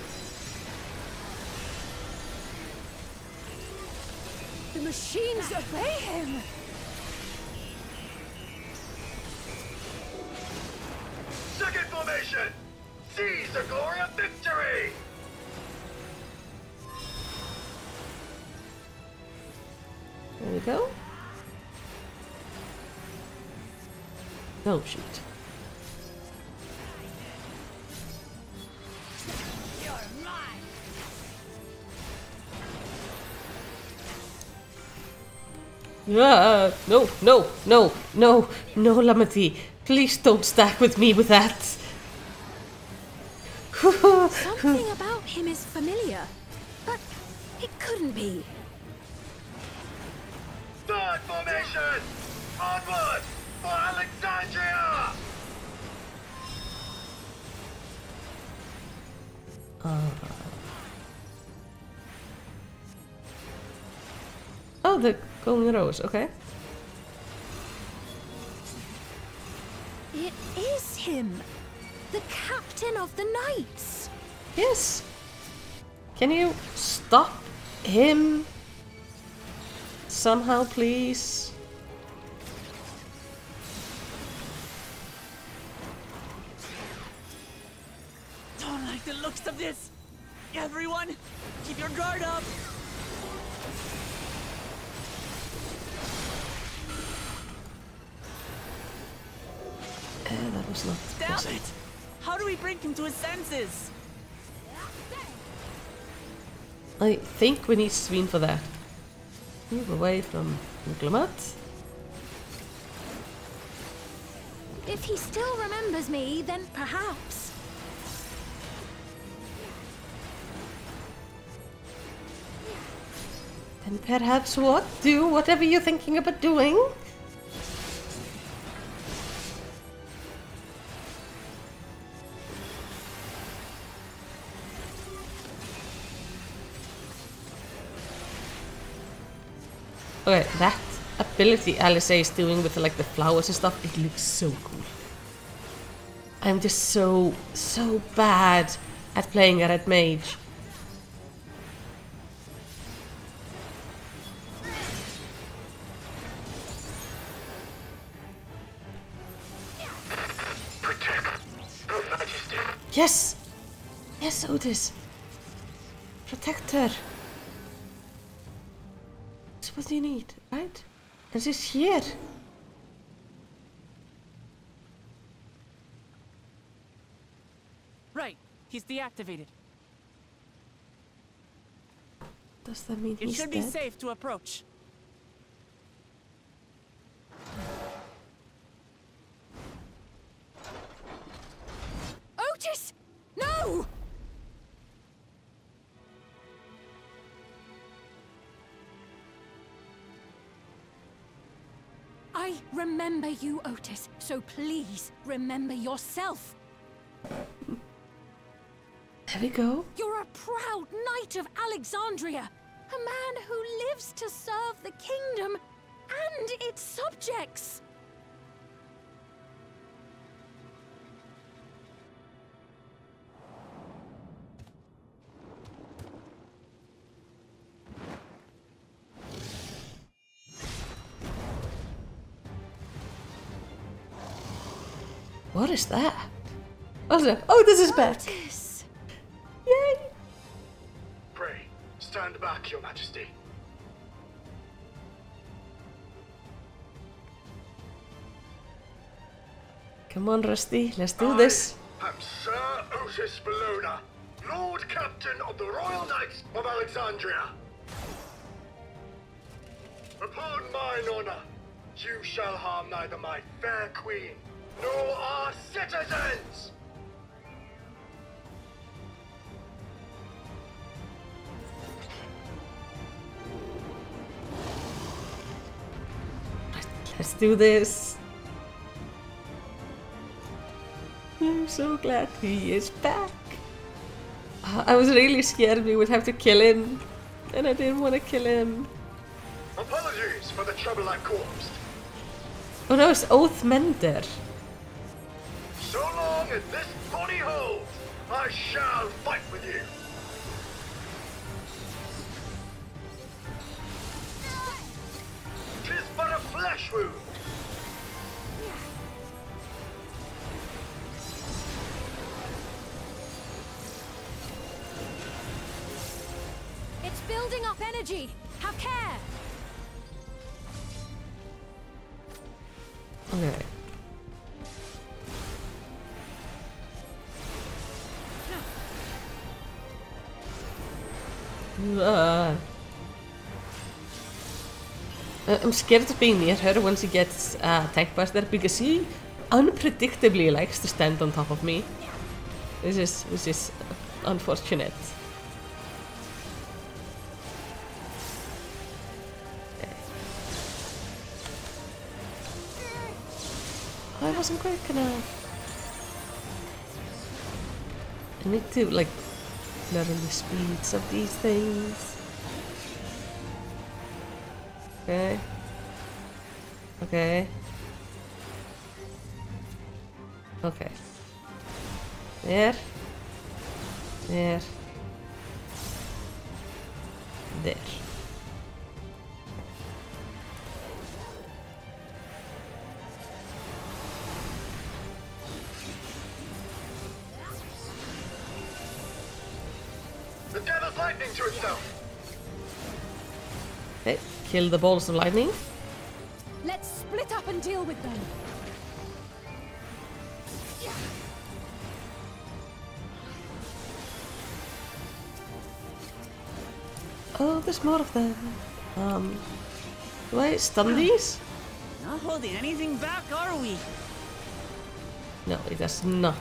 The machines obey him! Second formation! Seize the glory of victory! There we go. No, shoot. No, no, no, no, no, Lamity. Please don't stack with me with that. Something about him is familiar, but it couldn't be. Third formation! Onward for Alexandria! Oh, the golden rose, okay. It is him! The captain of the knights! Yes! Can you stop him? Somehow, please? Don't like the looks of this! Everyone, keep your guard up! That was not Damn possible. it! How do we bring him to his senses? I think we need Sween for that. Move away from Glamat. If he still remembers me, then perhaps. Then perhaps what? Do whatever you're thinking about doing? Okay, that ability Alice is doing with like the flowers and stuff, it looks so cool. I'm just so bad at playing a red mage. Yes! Yes, Otis! Protect her! That's what you need, right? And she's here! Right, he's deactivated. Does that mean It he's should dead? be safe to approach. Otis! No! I remember you, Otis, so please remember yourself. we go. You're a proud knight of Alexandria, a man who lives to serve the kingdom and its subjects. What is that? Oh, this is bad. Yay! Pray, stand back, Your Majesty. Come on, Rusty, let's do this. I'm Sir Otis Bologna, Lord Captain of the Royal Knights of Alexandria. Upon mine honor, you shall harm neither my fair queen nor our citizens! Let's do this. I'm so glad he is back. I was really scared we would have to kill him, and I didn't want to kill him. Apologies for the trouble I caused. Oh no, it's Oathmender. So long as this body holds, I shall fight with you. Tis but a flesh wound. It's building up energy. Have care. Okay. I'm scared of being near her when she gets attacked buster because she unpredictably likes to stand on top of me. Which is unfortunate. I wasn't quick enough. I need to like learn the speeds of these things. Okay. Okay. Okay. There. There. There. The devil's lightning to itself. Okay, kill the balls of lightning. Let's split up and deal with them. Oh, there's more of them. Do I stun these? Not holding anything back, are we? No, it does not.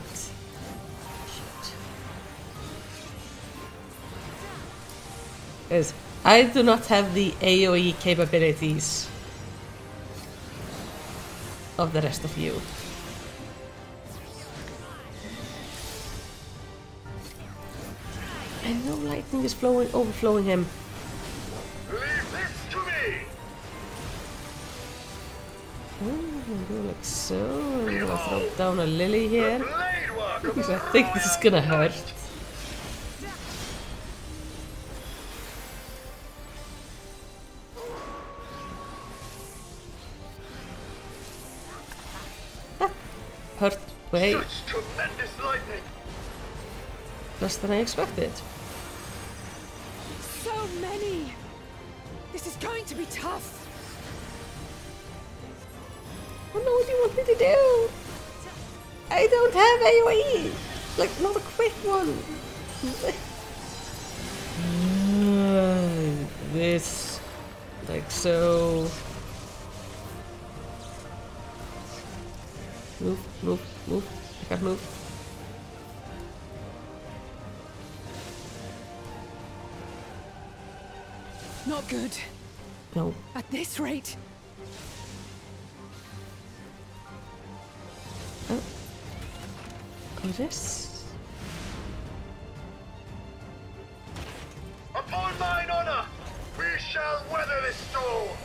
Because I do not have the AoE capabilities of the rest of you. I know lightning is overflowing him. Leave this to me. Ooh, like so. I'm gonna throw down a lily here. Because I think this is gonna hurt. Hurt. Wait. Such tremendous lightning. Less than I expected. So many. This is going to be tough. I don't know what you want me to do. I don't have AoE. Like, not a quick one. This. Like so. Move, move, move. I can't move. Not good. No. At this rate. Oh, this. On mine honor, we shall weather this storm.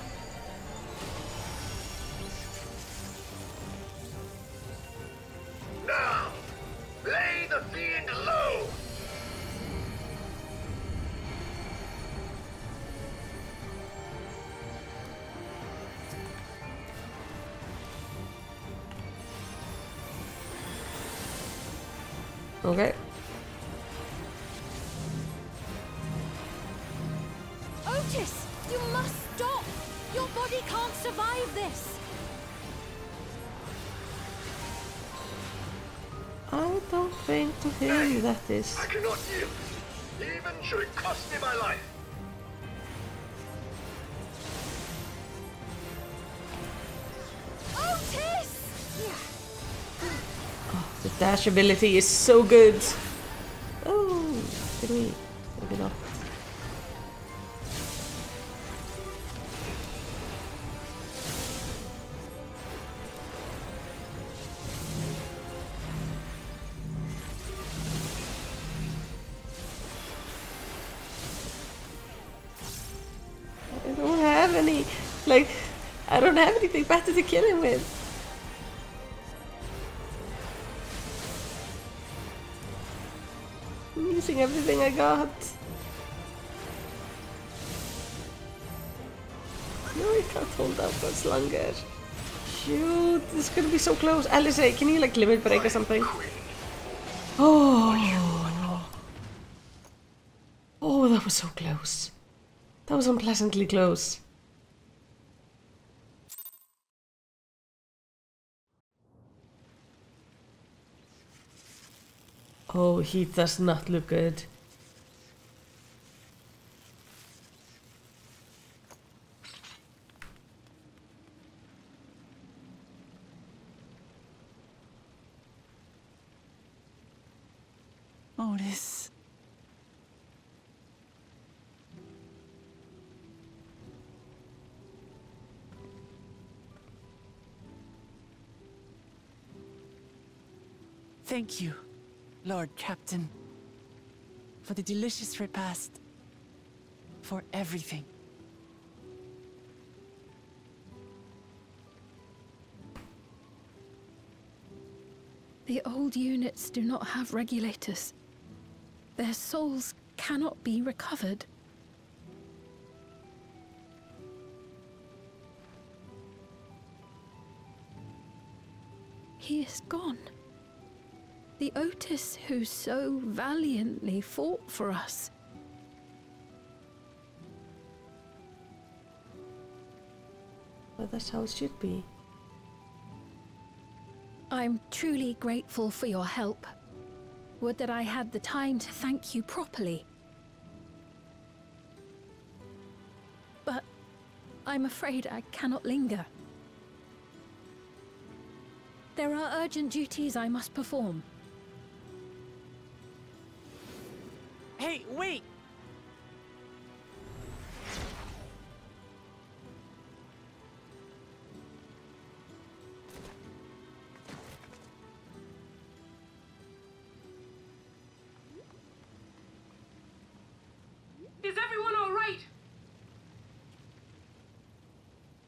Now, lay the fiend low. Okay. Otis, you must stop! Your body can't survive this! I don't think to him that is. I cannot yield, even should it cost me my life. Otis! The dash ability is so good. Oh, did we? Maybe not. I don't have any, like, I don't have anything better to kill him with. I'm using everything I got. No, I can't hold out much longer. Shoot, this is gonna be so close. Alice, can you like limit break or something? Oh. Oh, that was so close. That was unpleasantly close. Oh, he does not look good. Otis. Thank you, Lord Captain, for the delicious repast, for everything. The old units do not have regulators. Their souls cannot be recovered. He is gone. The Otis who so valiantly fought for us. Well, that's how it should be. I'm truly grateful for your help. Would that I had the time to thank you properly. But I'm afraid I cannot linger. There are urgent duties I must perform. Hey, wait! Is everyone all right?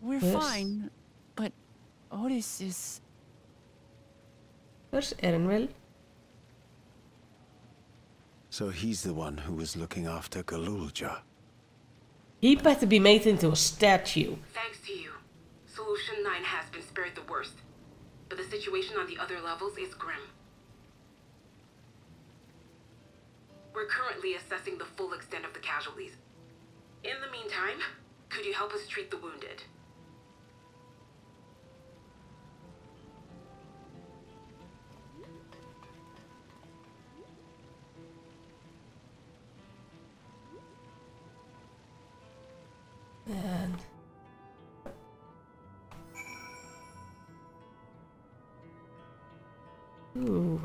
We're fine, but Otis is... Where's Erinwell? So he's the one who was looking after Galulja. He better be made into a statue. Thanks to you, Solution 9 has been spared the worst. But the situation on the other levels is grim. We're currently assessing the full extent of the casualties. In the meantime, could you help us treat the wounded? And ooh,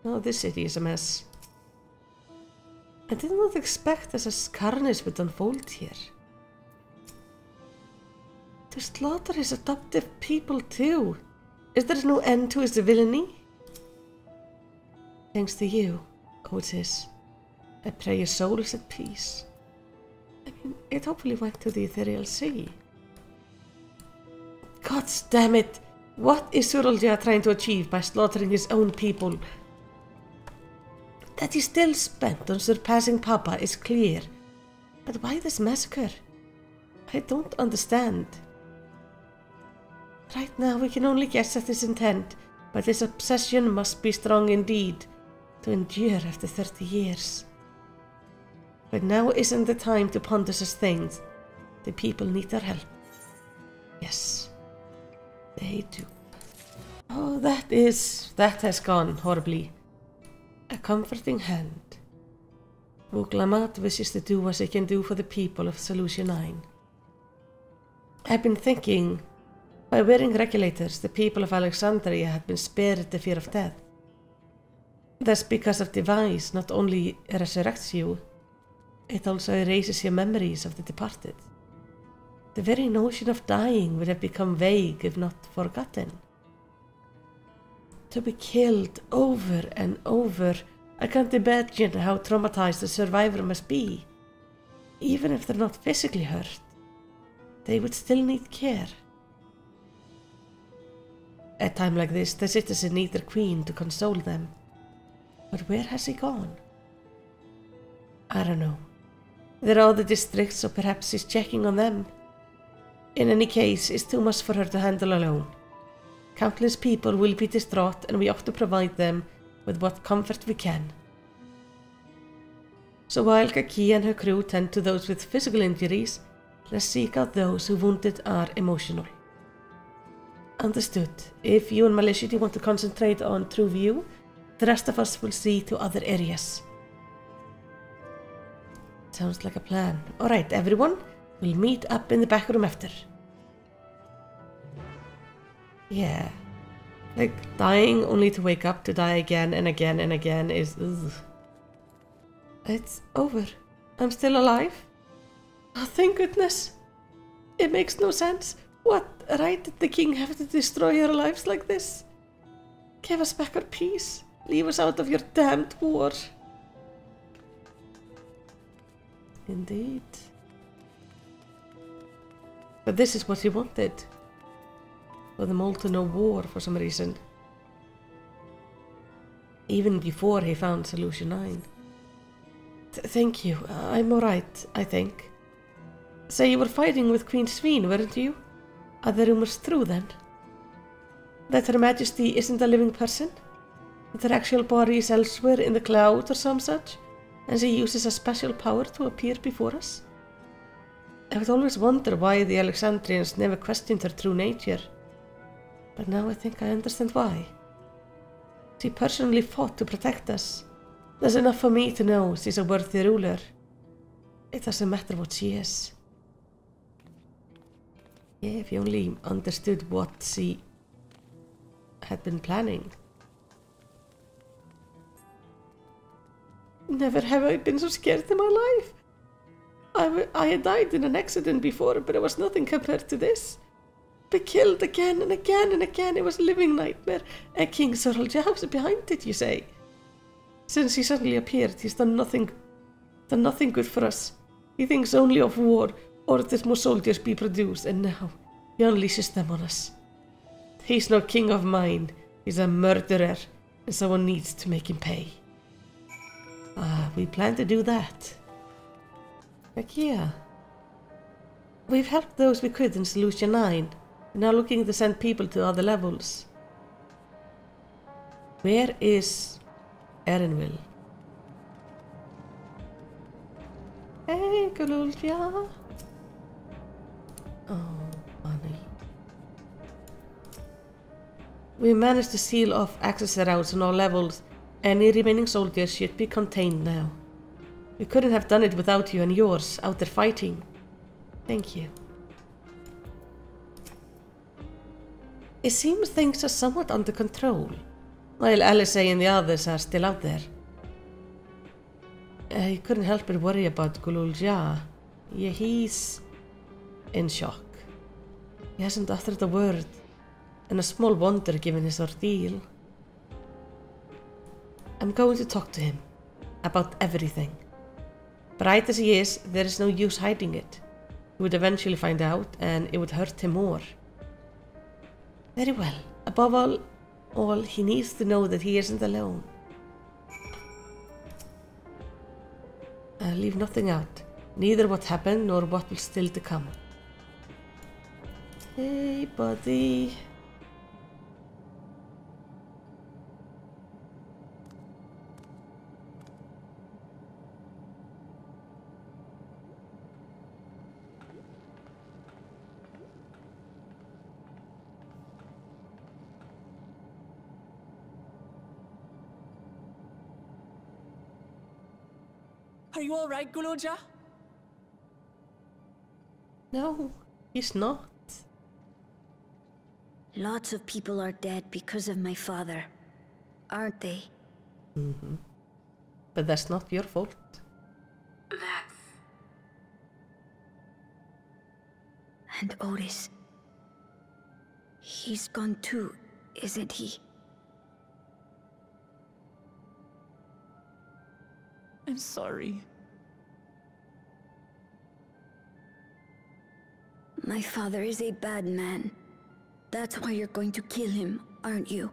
no, this city is a mess. I did not expect that a carnage would unfold here. To slaughter his adoptive people too. Is there no end to his villainy? Thanks to you, Otis, I pray your soul is at peace. It hopefully went to the Ethereal Sea. God damn it! What is Surulja trying to achieve by slaughtering his own people? That he's still bent on surpassing Papa is clear. But why this massacre? I don't understand. Right now we can only guess at his intent, but his obsession must be strong indeed to endure after 30 years. But now isn't the time to ponder such things. The people need our help. Yes, they do. Oh, that has gone horribly. A comforting hand. Vuklamat wishes to do what he can do for the people of Solution 9. I've been thinking, by wearing regulators, the people of Alexandria had been spared the fear of death. That's because of device not only resurrects you, it also erases your memories of the departed. The very notion of dying would have become vague if not forgotten. To be killed over and over, I can't imagine how traumatized a survivor must be. Even if they're not physically hurt, they would still need care. At a time like this, the citizens need their queen to console them. But where has he gone? I don't know. There are other districts, so perhaps he's checking on them. In any case, it's too much for her to handle alone. Countless people will be distraught, and we ought to provide them with what comfort we can. So while Kaki and her crew tend to those with physical injuries, let's seek out those who wounded are emotional. Understood. If you and Malisity want to concentrate on True View, the rest of us will see to other areas. Sounds like a plan. Alright, everyone, we'll meet up in the back room after. Yeah. Like, dying only to wake up to die again and again and again is... ugh. It's over. I'm still alive? Oh, thank goodness. It makes no sense. What right did the king have to destroy our lives like this? Give us back our peace. Leave us out of your damned war. Indeed. But this is what he wanted. For them all to know war for some reason. Even before he found Solution 9. Thank you. I'm alright, I think. So you were fighting with Queen Sveen, weren't you? Are the rumors true then? That Her Majesty isn't a living person? That her actual body is elsewhere in the cloud or some such? And she uses a special power to appear before us? I would always wonder why the Alexandrians never questioned her true nature. But now I think I understand why. She personally fought to protect us. That's enough for me to know she's a worthy ruler. It doesn't matter what she is. Yeah, if you only understood what she had been planning. Never have I been so scared in my life. I had died in an accident before, but it was nothing compared to this. Be killed again and again and again. It was a living nightmare. And King Surulja was behind it, you say? Since he suddenly appeared, he's done nothing good for us. He thinks only of war, or that more soldiers be produced, and now he unleashes them on us. He's no king of mine. He's a murderer, and someone needs to make him pay. We plan to do that. Heck yeah. We've helped those we could in Solution 9, and now looking to send people to other levels. Where is Erinville? Hey, Gululja. Oh, honey. We managed to seal off access routes on all levels. Any remaining soldiers should be contained now. We couldn't have done it without you and yours out there fighting. Thank you. It seems things are somewhat under control, while Alisaie and the others are still out there. I couldn't help but worry about Gululja. Yeah, he's in shock. He hasn't uttered a word, and a small wonder given his ordeal. I'm going to talk to him about everything. Bright as he is, there is no use hiding it. He would eventually find out, and it would hurt him more. Very well. Above all, he needs to know that he isn't alone. I'll leave nothing out. Neither what happened nor what will still to come. Hey, buddy. Are you all right, Guloja? No, he's not. Lots of people are dead because of my father, aren't they? Mm-hmm. But that's not your fault. That's... And Otis. He's gone too, isn't he? I'm sorry. My father is a bad man. That's why you're going to kill him, aren't you?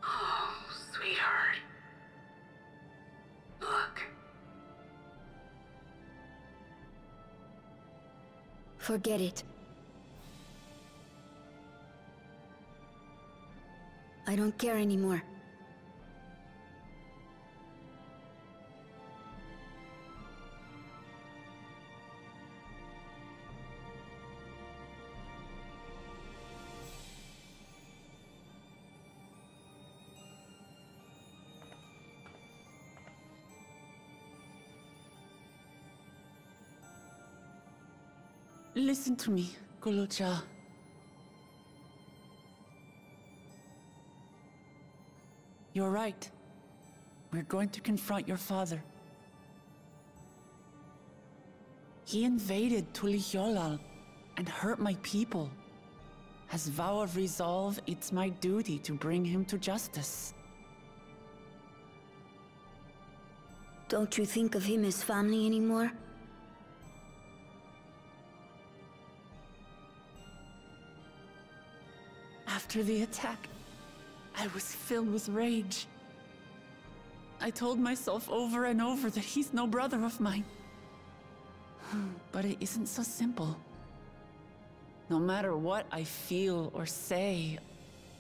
Oh, sweetheart. Look. Forget it. I don't care anymore. Listen to me, Guloja. You're right. We're going to confront your father. He invaded Tulihyolal and hurt my people. As vow of resolve, it's my duty to bring him to justice. Don't you think of him as family anymore? After the attack, I was filled with rage. I told myself over and over that he's no brother of mine. But it isn't so simple. No matter what I feel or say,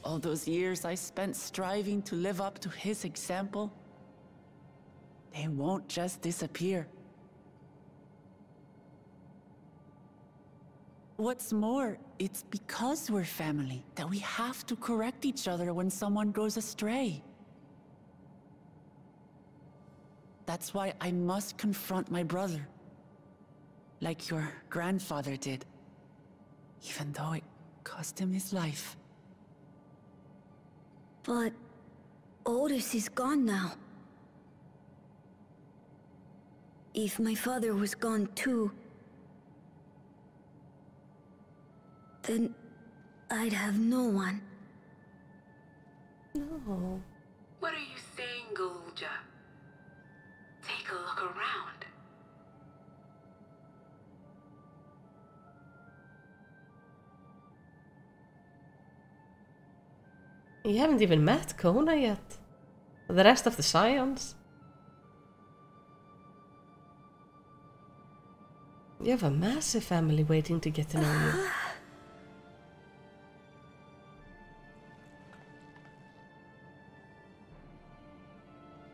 all those years I spent striving to live up to his example, they won't just disappear. What's more, it's because we're family that we have to correct each other when someone goes astray. That's why I must confront my brother, like your grandfather did, even though it cost him his life. But Otis is gone now. If my father was gone too, then I'd have no one. No. What are you saying, Galulja? Take a look around. You haven't even met Kona yet. The rest of the Scions. You have a massive family waiting to get to know you.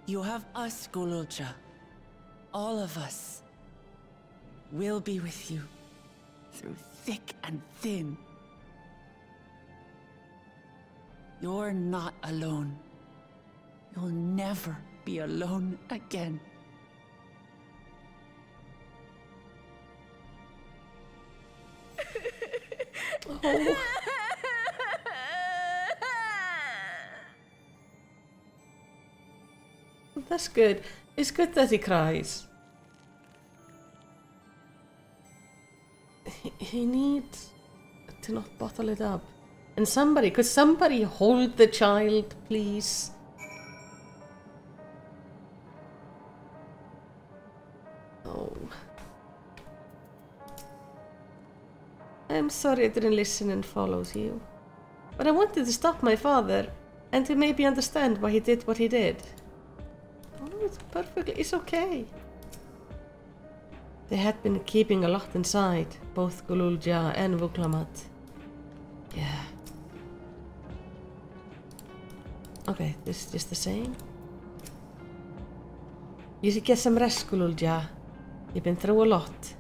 You have us, Guloja. All of us. We'll be with you. Through thick and thin. You're not alone. You'll never be alone again. Oh. That's good. It's good that he cries. He needs to not bottle it up. And could somebody hold the child, please? Oh. I'm sorry I didn't listen and follow you. But I wanted to stop my father and to maybe understand why he did what he did. Oh, it's okay. They had been keeping a lot inside, both Gululja and Vuklamat. Yeah. Okay, this is just the same. You should get some rest, Gululja. You've been through a lot.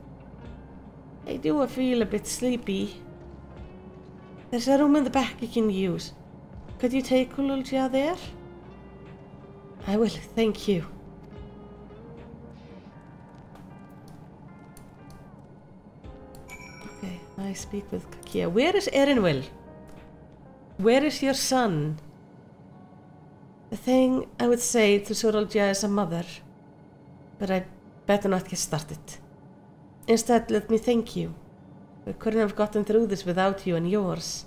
I do feel a bit sleepy. There's a room in the back you can use. Could you take Gululja there? I will, thank you. Okay, I speak with Kakia. Where is Erinwell? Where is your son? The thing I would say to Sorolja as a mother, but I better not get started. Instead, let me thank you. We couldn't have gotten through this without you and yours.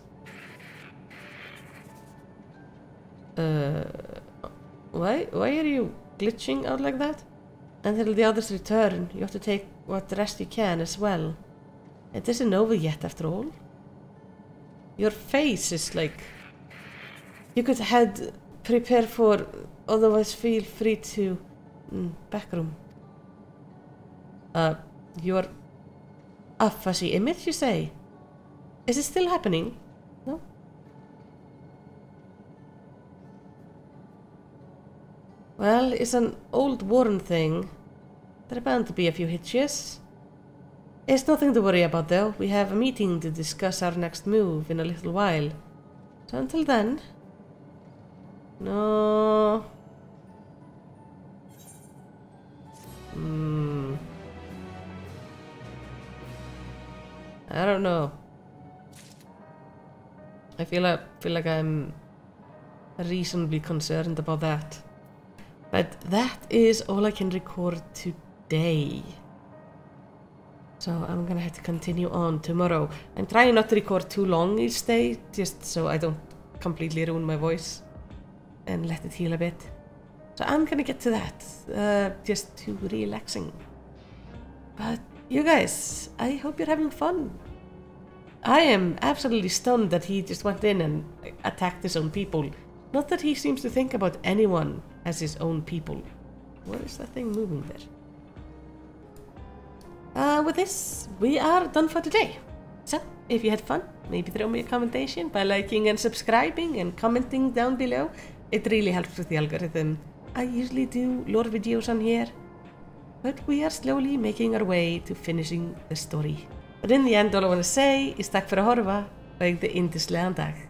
Why are you glitching out like that? Until the others return, you have to take what rest you can as well. It isn't over yet, after all. Your face is like... You could head... Prepare for... Otherwise, feel free to... back room. Your... A fuzzy image, you say? Is it still happening? No? Well, it's an old worn thing. There are bound to be a few hitches. It's nothing to worry about though. We have a meeting to discuss our next move in a little while. So until then... No... I don't know. I feel like I'm reasonably concerned about that. But that is all I can record today. So I'm gonna have to continue on tomorrow. I'm trying not to record too long each day, just so I don't completely ruin my voice and let it heal a bit. So I'm gonna get to that, just too relaxing. But you guys, I hope you're having fun. I am absolutely stunned that he just went in and attacked his own people. Not that he seems to think about anyone as his own people. What is that thing moving there? With this, we are done for today. So, if you had fun, maybe throw me a commentation by liking and subscribing and commenting down below. It really helps with the algorithm. I usually do lore videos on here, but we are slowly making our way to finishing the story. But in the end, all I want to say is takk fyrir að horfa og eigið yndislegan dag.